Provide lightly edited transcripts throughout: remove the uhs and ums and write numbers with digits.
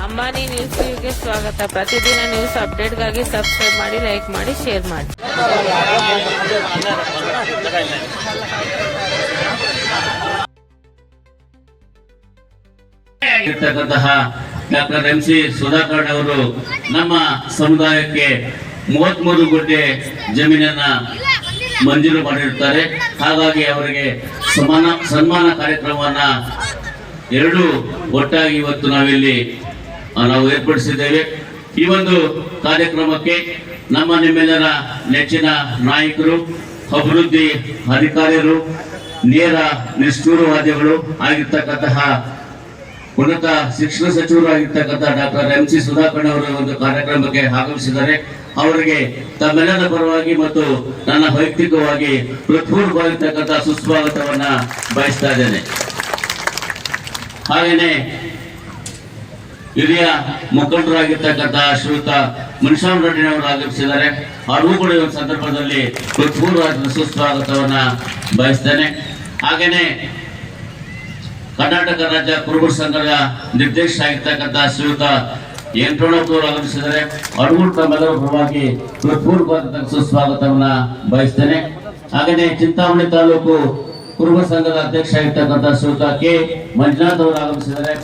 Ambani news ಗೆ ಸ್ವಾಗತ. ಪ್ರತಿದಿನ ನ್ಯೂಸ್ ಅಪ್ಡೇಟ್ಗಾಗಿ ಸಬ್ಸ್ಕ್ರೈಬ್ ಮಾಡಿ, ಲೈಕ್ ಮಾಡಿ, ಶೇರ್ ಮಾಡಿ. ಡಾಕ್ಟರ್ MC ಸುಧಾಕರ್ ಅವರು ನಮ್ಮ ಸಮುದಾಯಕ್ಕೆ 33 ಗುಂಟೆ ಜಮೀನನ್ನ ಮಂಜೂರು ಮಾಡಿರುತ್ತಾರೆ. ಹಾಗಾಗಿ ಅವರಿಗೆ ಸನ್ಮಾನ ಕಾರ್ಯಕ್ರಮವನ್ನ ಎರಡು ಒಟ್ಟಾಗಿ ಇವತ್ತು ನಾವು ಏರ್ಪಡಿಸಿದ್ದೇವೆ. ಈ ಒಂದು ಕಾರ್ಯಕ್ರಮಕ್ಕೆ ನಿಮ್ಮೆಲ್ಲರ ನೆಚ್ಚಿನ ನಾಯಕರು, ಅಭಿವೃದ್ಧಿ ಅಧಿಕಾರಿಗಳು, ನೇರ ನಿಷ್ಠೂರವಾದಿಗಳು ಆಗಿರ್ತಕ್ಕಂತಹ ಉನ್ನತ ಶಿಕ್ಷಣ ಸಚಿವರು ಆಗಿರ್ತಕ್ಕಂಥ ಡಾಕ್ಟರ್ MC ಸುಧಾಕರ್ ಅವರು ಒಂದು ಕಾರ್ಯಕ್ರಮಕ್ಕೆ ಆಗಮಿಸಿದ್ದಾರೆ. ಅವರಿಗೆ ತಮ್ಮೆಲ್ಲರ ಪರವಾಗಿ ಮತ್ತು ನನ್ನ ವೈಯಕ್ತಿಕವಾಗಿ ಹೃತ್ಪೂರ್ವವಾಗಿರ್ತಕ್ಕಂಥ ಸುಸ್ವಾಗತವನ್ನ ಬಯಸ್ತಾ ಇದ್ದೇನೆ. ಹಾಗೇನೆ ಹಿರಿಯ ಮುಖಂಡರಾಗಿರ್ತಕ್ಕಂಥ ಶ್ರೀಯುತ ಮುನಿಸ್ವಾಮಿ ರೆಡ್ಡಿನವರು ಆಗಮಿಸಿದ್ದಾರೆ. ಅವರಿಗೂ ಕೂಡ ಈ ಒಂದು ಸಂದರ್ಭದಲ್ಲಿ ಹೃತ್ಪೂರ್ವವಾದ ಸುಸ್ವಾಗತವನ್ನ ಬಯಸ್ತೇನೆ. ಹಾಗೇನೆ ಕರ್ನಾಟಕ ರಾಜ್ಯ ಕುರುಬರ ಸಂಘದ ನಿರ್ದೇಶಕರಾಗಿರ್ತಕ್ಕಂಥ ಶ್ರೀಯುತ ಎಂಟೋಣಪ್ಪನವರು ಆಗಮಿಸಿದ್ದಾರೆ. ಅವರಿಗೂ ತಮ್ಮೆಲ್ಲರ ಪರವಾಗಿ ಹೃತ್ಪೂರ್ವವಾದ ಸುಸ್ವಾಗತವನ್ನ ಬಯಸ್ತೇನೆ. ಹಾಗೆಯೇ ಚಿಂತಾಮಣಿ ತಾಲೂಕು ಕುರುಬರ ಸಂಘದ ಅಧ್ಯಕ್ಷ ಆಗಿರ್ತಕ್ಕಂಥ ಶ್ರೀಯುತ K ಮಂಜುನಾಥ್ ಅವರು ಆಗಮಿಸಿದ್ದಾರೆ.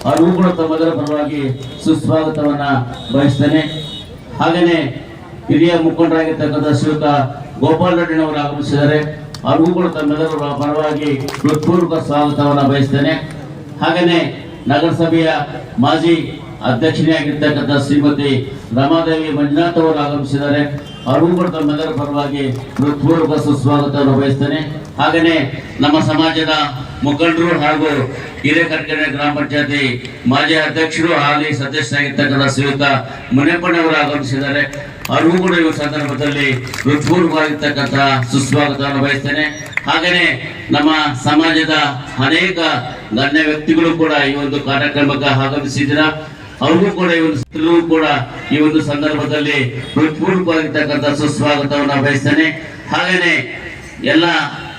ಅವರಿಗೂ ಕೂಡ ತಮ್ಮೆಲ್ಲರ ಪರವಾಗಿ ಸುಸ್ವಾಗತವನ್ನ ಬಯಸ್ತೇನೆ. ಹಾಗೆಯೇ ಹಿರಿಯ ಮುಖಂಡರಾಗಿರ್ತಕ್ಕಂಥ ಶ್ರೀಯುತ ಗೋಪಾಲ್ ರೆಡ್ಡಿನವರು ಆಗಮಿಸಿದ್ದಾರೆ. ಅವ್ರಿಗೂ ಕೂಡ ತಮ್ಮೆಲ್ಲರ ಪರವಾಗಿ ಹೃತ್ಪೂರ್ವಕ ಸ್ವಾಗತವನ್ನ ಬಯಸ್ತೇನೆ. ಹಾಗೆಯೇ ನಗರಸಭೆಯ ಮಾಜಿ ಅಧ್ಯಕ್ಷನೇ ಆಗಿರ್ತಕ್ಕಂಥ ಶ್ರೀಮತಿ ರಮಾದೇವಿ ಮಂಜುನಾಥ್ ಅವರು ಆಗಮಿಸಿದ್ದಾರೆ. ಅವ್ರಿಗೂ ಕೂಡ ತಮ್ಮೆಲ್ಲರ ಪರವಾಗಿ ಹೃತ್ಪೂರ್ವಕ ಸುಸ್ವಾಗತವನ್ನು ಬಯಸ್ತೇನೆ. ಹಾಗೆಯೇ ನಮ್ಮ ಸಮಾಜದ ಮುಖಂಡರು ಹಾಗೂ ಹಿರೇಕರ್ಕೆರೆ ಗ್ರಾಮ ಪಂಚಾಯತಿ ಮಾಜಿ ಅಧ್ಯಕ್ಷರು ಹಾಲಿ ಸದಸ್ಯರಾಗಿರ್ತಕ್ಕಂಥ ಶ್ರೀಯುತ ಮುನಿಯಪ್ಪನವರು ಆಗಮಿಸಿದ್ದಾರೆ. ಅವ್ರಿಗೂ ಕೂಡ ಈ ಸಂದರ್ಭದಲ್ಲಿ ಹೃತ್ಪೂರ್ವವಾಗಿರ್ತಕ್ಕಂಥ ಸುಸ್ವಾಗತವನ್ನು ಬಯಸ್ತೇನೆ. ಹಾಗೆಯೇ ನಮ್ಮ ಸಮಾಜದ ಅನೇಕ ಗಣ್ಯ ವ್ಯಕ್ತಿಗಳು ಕೂಡ ಈ ಒಂದು ಕಾರ್ಯಕ್ರಮಕ್ಕೆ ಆಗಮಿಸಿದ್ದೀರಾ. ಅವ್ರಿಗೂ ಕೂಡ ಈ ಒಂದು ಸಂದರ್ಭದಲ್ಲಿ ಹೃತ್ಪೂರ್ವವಾಗಿರ್ತಕ್ಕಂಥ ಸುಸ್ವಾಗತವನ್ನು ಬಯಸ್ತೇನೆ. ಹಾಗೆಯೇ ಎಲ್ಲ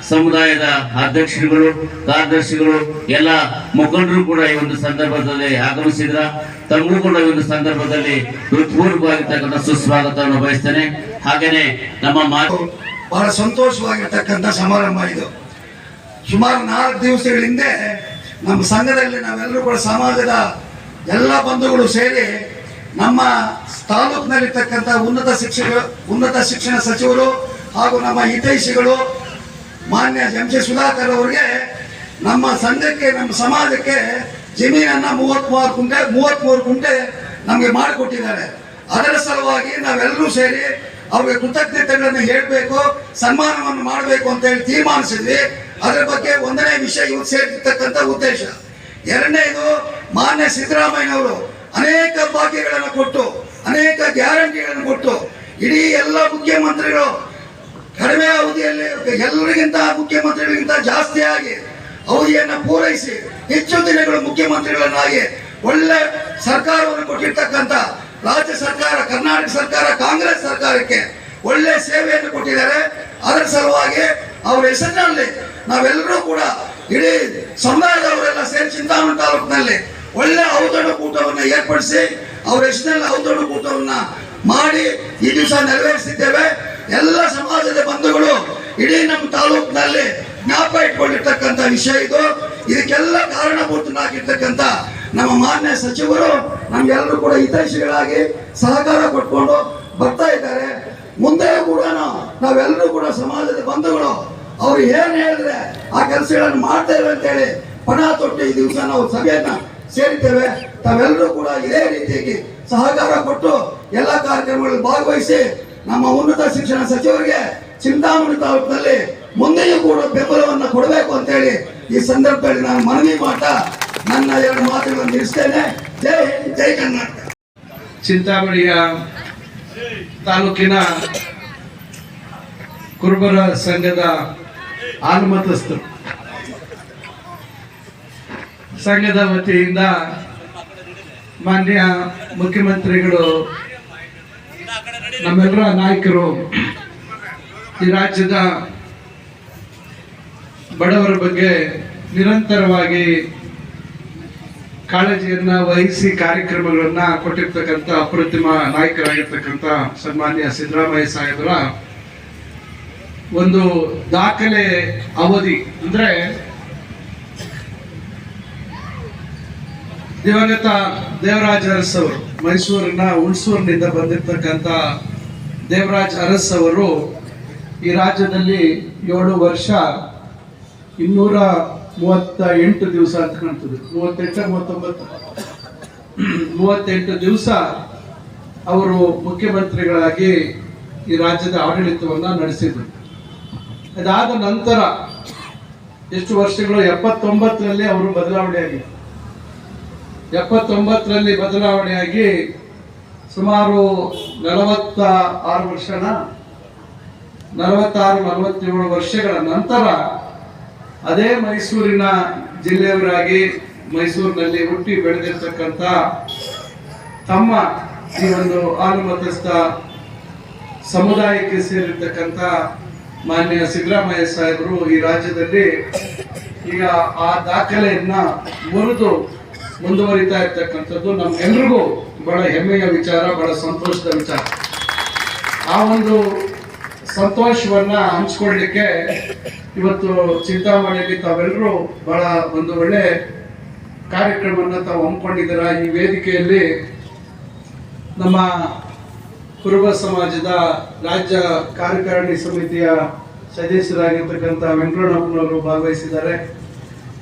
ಸಮುದಾಯದ ಅಧ್ಯಕ್ಷರುಗಳು, ಕಾರ್ಯದರ್ಶಿಗಳು, ಎಲ್ಲ ಮುಖಂಡರು ಕೂಡ ಈ ಒಂದು ಸಂದರ್ಭದಲ್ಲಿ ಆಗಮಿಸಿದ್ರ. ತಮಗೂ ಕೂಡ ಈ ಒಂದು ಸಂದರ್ಭದಲ್ಲಿ ಹೃತ್ಪೂರ್ವವಾಗಿರ್ತಕ್ಕಂಥ ಸುಸ್ವಾಗತವನ್ನು ಬಯಸ್ತೇನೆ. ಹಾಗೇನೆ ನಮ್ಮ ಬಹಳ ಸಂತೋಷವಾಗಿರ್ತಕ್ಕಂಥ ಸಮಾರಂಭ ಇದು. ಸುಮಾರು 4 ದಿವಸಗಳ ಹಿಂದೆ ನಮ್ಮ ಸಂಘದಲ್ಲಿ ನಾವೆಲ್ಲರೂ ಕೂಡ ಸಮಾಜದ ಎಲ್ಲ ಬಂಧುಗಳು ಸೇರಿ ನಮ್ಮ ತಾಲೂಕಿನಲ್ಲಿರ್ತಕ್ಕಂಥ ಉನ್ನತ ಶಿಕ್ಷಣ ಸಚಿವರು ಹಾಗೂ ನಮ್ಮ ಹಿತೈಷಿಗಳು ಮಾನ್ಯ MC ಸುಧಾಕರ್ ಅವರಿಗೆ ನಮ್ಮ ಸಂಘಕ್ಕೆ, ನಮ್ಮ ಸಮಾಜಕ್ಕೆ ಜಮೀನನ್ನ 33 ಗುಂಟೆ ನಮಗೆ ಮಾಡಿಕೊಟ್ಟಿದ್ದಾರೆ. ಅದರ ಸಲುವಾಗಿ ನಾವೆಲ್ಲರೂ ಸೇರಿ ಅವ್ರಿಗೆ ಕೃತಜ್ಞತೆಗಳನ್ನು ಹೇಳಬೇಕು, ಸನ್ಮಾನವನ್ನು ಮಾಡಬೇಕು ಅಂತ ಹೇಳಿ ತೀರ್ಮಾನಿಸಿದ್ವಿ. ಅದರ ಬಗ್ಗೆ ಒಂದನೇ ವಿಷಯ ಇವತ್ತು ಸೇರಿರ್ತಕ್ಕಂಥ ಉದ್ದೇಶ. ಎರಡನೇದು, ಮಾನ್ಯ ಸಿದ್ದರಾಮಯ್ಯನವರು ಅನೇಕ ಭಾಗ್ಯಗಳನ್ನು ಕೊಟ್ಟು, ಅನೇಕ ಗ್ಯಾರಂಟಿಗಳನ್ನು ಕೊಟ್ಟು, ಇಡೀ ಎಲ್ಲ ಮುಖ್ಯಮಂತ್ರಿಗಳು ಕಡಿಮೆ ಅವಧಿಯಲ್ಲಿ ಎಲ್ಲರಿಗಿಂತ ಮುಖ್ಯಮಂತ್ರಿಗಳಿಗಿಂತ ಜಾಸ್ತಿಯಾಗಿ ಅವಧಿಯನ್ನು ಪೂರೈಸಿ ಹೆಚ್ಚು ದಿನಗಳು ಮುಖ್ಯಮಂತ್ರಿಗಳನ್ನಾಗಿ ಒಳ್ಳೆ ಸರ್ಕಾರವನ್ನು ಕೊಟ್ಟಿರ್ತಕ್ಕಂಥ ರಾಜ್ಯ ಸರ್ಕಾರ, ಕರ್ನಾಟಕ ಸರ್ಕಾರ, ಕಾಂಗ್ರೆಸ್ ಸರ್ಕಾರಕ್ಕೆ ಒಳ್ಳೆ ಸೇವೆಯನ್ನು ಕೊಟ್ಟಿದ್ದಾರೆ. ಅದರ ಸಲುವಾಗಿ ಅವರ ಹೆಸರಿನಲ್ಲಿ ನಾವೆಲ್ಲರೂ ಕೂಡ ಇಡೀ ಸಮುದಾಯದವರೆಲ್ಲ ಸೇರಿ ಚಿಂತಾಮಣಿ ತಾಲೂಕಿನಲ್ಲಿ ಒಳ್ಳೆ ಔತಣಕೂಟವನ್ನು ಏರ್ಪಡಿಸಿ ಅವರ ಹೆಸರಿನಲ್ಲಿ ಔತಣಕೂಟವನ್ನ ಮಾಡಿ ಈ ದಿವಸ ನೆರವೇರಿಸಿದ್ದೇವೆ. ಎಲ್ಲ ಸಮಾಜದ ಬಂಧುಗಳು ಇಡೀ ನಮ್ಮ ತಾಲೂಕಿನಲ್ಲಿ ಜ್ಞಾಪ ಇಟ್ಕೊಂಡಿರ್ತಕ್ಕಂಥ ವಿಷಯ ಇದು. ಇದಕ್ಕೆಲ್ಲ ಕಾರಣಭೂತನಾಗಿರ್ತಕ್ಕಂಥ ನಮ್ಮ ಮಾನ್ಯ ಸಚಿವರು ನಮ್ಗೆಲ್ಲರೂ ಕೂಡ ಹಿತೈಷಿಗಳಾಗಿ ಸಹಕಾರ ಕೊಟ್ಕೊಂಡು ಬರ್ತಾ ಇದ್ದಾರೆ. ಮುಂದೆ ಕೂಡ ನಾವೆಲ್ಲರೂ ಕೂಡ ಸಮಾಜದ ಬಂಧುಗಳು ಅವ್ರು ಏನ್ ಹೇಳಿದ್ರೆ ಆ ಕೆಲಸಗಳನ್ನು ಮಾಡ್ತೇವೆ ಅಂತ ಹೇಳಿ ಪಣ ತೊಟ್ಟು ಈ ದಿವಸ ನಾವು ಸಭೆಯನ್ನ ಸೇರಿದ್ದೇವೆ. ತಾವೆಲ್ಲರೂ ಕೂಡ ಇದೇ ರೀತಿಯಾಗಿ ಸಹಕಾರ ಕೊಟ್ಟು ಎಲ್ಲ ಕಾರ್ಯಕ್ರಮಗಳಲ್ಲಿ ಭಾಗವಹಿಸಿ ನಮ್ಮ ಉನ್ನತ ಶಿಕ್ಷಣ ಸಚಿವರಿಗೆ ಚಿಂತಾಮಣಿ ತಾಲೂಕಿನಲ್ಲಿ ಮುಂದೆಯೂ ಕೂಡ ಬೆಂಬಲವನ್ನು ಕೊಡಬೇಕು ಅಂತ ಹೇಳಿ ಈ ಸಂದರ್ಭದಲ್ಲಿ ನಾನು ಮನವಿ ಮಾಡ್ತಾ ನನ್ನ 2 ಮಾತುಗಳನ್ನು ನಿಲ್ಲಿಸ್ತೇನೆ. ಜೈ ಹಿಂದ್, ಜೈ ಕರ್ನಾಟಕ. ಚಿಂತಾಮಣಿಯ ತಾಲೂಕಿನ ಕುರುಬರ ಸಂಘದ ಆಲ್ಮತಸ್ಥರು ಸಂಘದ ವತಿಯಿಂದ ಮಾನ್ಯ ಮುಖ್ಯಮಂತ್ರಿಗಳು, ನಮ್ಮೆಲ್ಲರ ನಾಯಕರು, ಈ ರಾಜ್ಯದ ಬಡವರ ಬಗ್ಗೆ ನಿರಂತರವಾಗಿ ಕಾಳಜಿಯನ್ನ ವಹಿಸಿ ಕಾರ್ಯಕ್ರಮಗಳನ್ನ ಕೊಟ್ಟಿರ್ತಕ್ಕಂಥ ಅಪ್ರತಿಮ ನಾಯಕರಾಗಿರ್ತಕ್ಕಂಥ ಸನ್ಮಾನ್ಯ ಸಿದ್ದರಾಮಯ್ಯ ಸಾಹೇಬರ ಒಂದು ದಾಖಲೆ ಅವಧಿ ಅಂದ್ರೆ ದಿವಂಗತ ದೇವರಾಜ್ ಅರಸ್ ಅವರು ಮೈಸೂರಿನ ಹುಣಸೂರಿನಿಂದ ಬಂದಿರತಕ್ಕಂಥ ದೇವರಾಜ್ ಅರಸ್ ಅವರು ಈ ರಾಜ್ಯದಲ್ಲಿ 7 ವರ್ಷ 238 ದಿವಸ ಅಂತ ಕಾಣ್ತದೆ. 38 ದಿವಸ ಅವರು ಮುಖ್ಯಮಂತ್ರಿಗಳಾಗಿ ಈ ರಾಜ್ಯದ ಆಡಳಿತವನ್ನ ನಡೆಸಿದರು. ಅದಾದ ನಂತರ ಎಷ್ಟು ವರ್ಷಗಳು 79ರಲ್ಲಿ ಅವರು ಬದಲಾವಣೆಯಾಗಿ 79ರಲ್ಲಿ ಬದಲಾವಣೆಯಾಗಿ ಸುಮಾರು 46 ವರ್ಷನ 46-47 ವರ್ಷಗಳ ನಂತರ ಅದೇ ಮೈಸೂರಿನ ಜಿಲ್ಲೆಯವರಾಗಿ ಮೈಸೂರಿನಲ್ಲಿ ಹುಟ್ಟಿ ಬೆಳೆದಿರ್ತಕ್ಕಂಥ ತಮ್ಮ ಈ ಒಂದು ಆಲಮತಸ್ಥ ಸಮುದಾಯಕ್ಕೆ ಸೇರಿರ್ತಕ್ಕಂಥ ಮಾನ್ಯ ಸಿದ್ದರಾಮಯ್ಯ ಸಾಹೇಬರು ಈ ರಾಜ್ಯದಲ್ಲಿ ಈಗ ಆ ದಾಖಲೆಯನ್ನ ಮುರಿದು ಮುಂದುವರಿತಾ ಇರ್ತಕ್ಕಂಥದ್ದು ನಮ್ಗೆಲ್ರಿಗೂ ಬಹಳ ಹೆಮ್ಮೆಯ ವಿಚಾರ, ಬಹಳ ಸಂತೋಷದ ವಿಚಾರ. ಆ ಒಂದು ಸಂತೋಷವನ್ನ ಹಂಚ್ಕೊಳ್ಳಿಕ್ಕೆ ಇವತ್ತು ಚಿಂತಾಮಣಿಯಲ್ಲಿ ತಾವೆಲ್ಲರೂ ಬಹಳ ಒಂದು ಒಳ್ಳೆ ಕಾರ್ಯಕ್ರಮವನ್ನ ತಾವು ಹಮ್ಮಿಕೊಂಡಿದ್ದೀರ. ಈ ವೇದಿಕೆಯಲ್ಲಿ ನಮ್ಮ ಕುರುಬ ಸಮಾಜದ ರಾಜ್ಯ ಕಾರ್ಯಕಾರಿಣಿ ಸಮಿತಿಯ ಸದಸ್ಯರಾಗಿರ್ತಕ್ಕಂಥ ವೆಂಕಟರಮಣಪ್ಪನವರು ಭಾಗವಹಿಸಿದ್ದಾರೆ.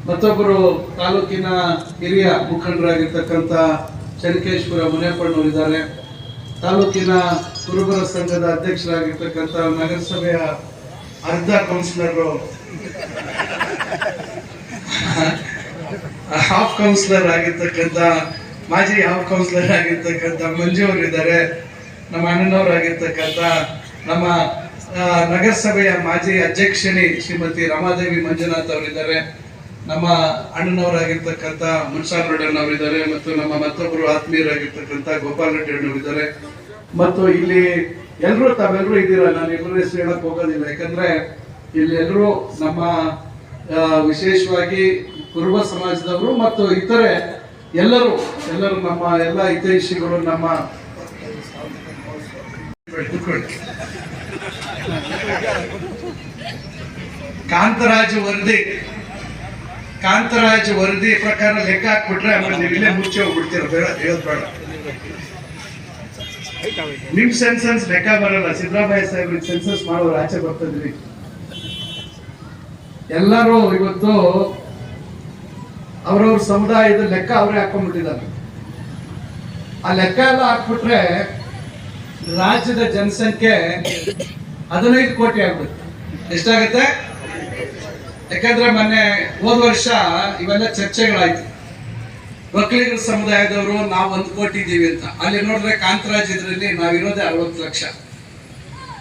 ಮತ್ತೊಬ್ಬರು ತಾಲೂಕಿನ ಹಿರಿಯ ಮುಖಂಡರಾಗಿರ್ತಕ್ಕಂಥ ಚನ್ನಕೇಶ್ವರ ಮುನೇಪಣ್ಣವರಿದ್ದಾರೆ. ತಾಲೂಕಿನ ಕುರುಬರ ಸಂಘದ ಅಧ್ಯಕ್ಷರಾಗಿರ್ತಕ್ಕಂಥ ನಗರಸಭೆಯ ಅರ್ಧ ಕೌನ್ಸಿಲರ್ ಹಾಫ್ ಕೌನ್ಸಿಲರ್ ಆಗಿರ್ತಕ್ಕಂಥ ಮಾಜಿ ಹಾಫ್ ಕೌನ್ಸಿಲರ್ ಆಗಿರ್ತಕ್ಕಂಥ ಮಂಜು ಅವರಿದ್ದಾರೆ. ನಮ್ಮ ಅಣ್ಣನವರಾಗಿರ್ತಕ್ಕಂಥ ನಮ್ಮ ನಗರಸಭೆಯ ಮಾಜಿ ಅಧ್ಯಕ್ಷಣಿ ಶ್ರೀಮತಿ ರಮಾದೇವಿ ಮಂಜುನಾಥ್ ಅವರಿದ್ದಾರೆ. ನಮ್ಮ ಅಣ್ಣನವರಾಗಿರ್ತಕ್ಕಂಥ ಮುನ್ಸಾರ್ ರೆಡ್ಡಣ್ಣವರಿದ್ದಾರೆ. ಮತ್ತು ನಮ್ಮ ಮತ್ತೊಬ್ಬರು ಆತ್ಮೀಯರಾಗಿರ್ತಕ್ಕಂಥ ಗೋಪಾಲ್ ರೆಡ್ಡಿ ಅಣ್ಣವರಿದ್ದಾರೆ. ಮತ್ತು ಇಲ್ಲಿ ಎಲ್ಲರೂ ತಾವೆಲ್ಲರೂ ಇದ್ದೀರಾ. ನಾನು ಎಲ್ಲರೂ ಹೆಸರು ಹೇಳಕ್ ಹೋಗೋದಿಲ್ಲ, ಯಾಕಂದ್ರೆ ಇಲ್ಲಿ ಎಲ್ಲರೂ ನಮ್ಮ ವಿಶೇಷವಾಗಿ ಕುರುಬ ಸಮಾಜದವರು ಮತ್ತು ಇತರೆ ಎಲ್ಲರೂ ನಮ್ಮ ಎಲ್ಲ ಹಿತೈಷಿಗಳು ನಮ್ಮ ಕಾಂತರಾಜ್ ವರದಿ ಪ್ರಕಾರ ಲೆಕ್ಕ ಹಾಕ್ಬಿಟ್ರೆ ಆಮೇಲೆ ನೀವು ಇಲ್ಲೇ ಮುಚ್ಚಿ ಹೋಗ್ಬಿಡ್ತೀರ. ಬೇಡ, ಹೇಳೋದು ಬೇಡ. ನಿಮ್ ಸೆನ್ಸಸ್ ಲೆಕ್ಕ ಬರಲ್ಲ. ಸಿದ್ದರಾಮಯ್ಯ ಸಾಹೇಬ್ರಿಗೆ ಸೆನ್ಸಸ್ ಮಾಡೋರು ಆಚೆ ಬರ್ತದ್ರಿ. ಎಲ್ಲರೂ ಇವತ್ತು ಅವ್ರವ್ರ ಸಮುದಾಯದ ಲೆಕ್ಕ ಅವರೇ ಹಾಕೊಂಡ್ಬಿಟ್ಟಿದ್ದಾರೆ. ಆ ಲೆಕ್ಕ ಎಲ್ಲ ಹಾಕ್ಬಿಟ್ರೆ ರಾಜ್ಯದ ಜನಸಂಖ್ಯೆ 15 ಕೋಟಿ ಆಗ್ಬೇಕು. ಎಷ್ಟಾಗತ್ತೆ? ಯಾಕಂದ್ರೆ ಮೊನ್ನೆ ಹೋದ ವರ್ಷ ಇವೆಲ್ಲ ಚರ್ಚೆಗಳಾಯ್ತು. ಒಕ್ಕಲಿಗರ ಸಮುದಾಯದವರು ನಾವು 1 ಕೋಟಿ ಇದ್ದೀವಿ ಅಂತ. ಅಲ್ಲಿ ನೋಡಿದ್ರೆ ಕಾಂತರಾಜ್ ಇದರಲ್ಲಿ ನಾವಿರೋದೇ 60 ಲಕ್ಷ.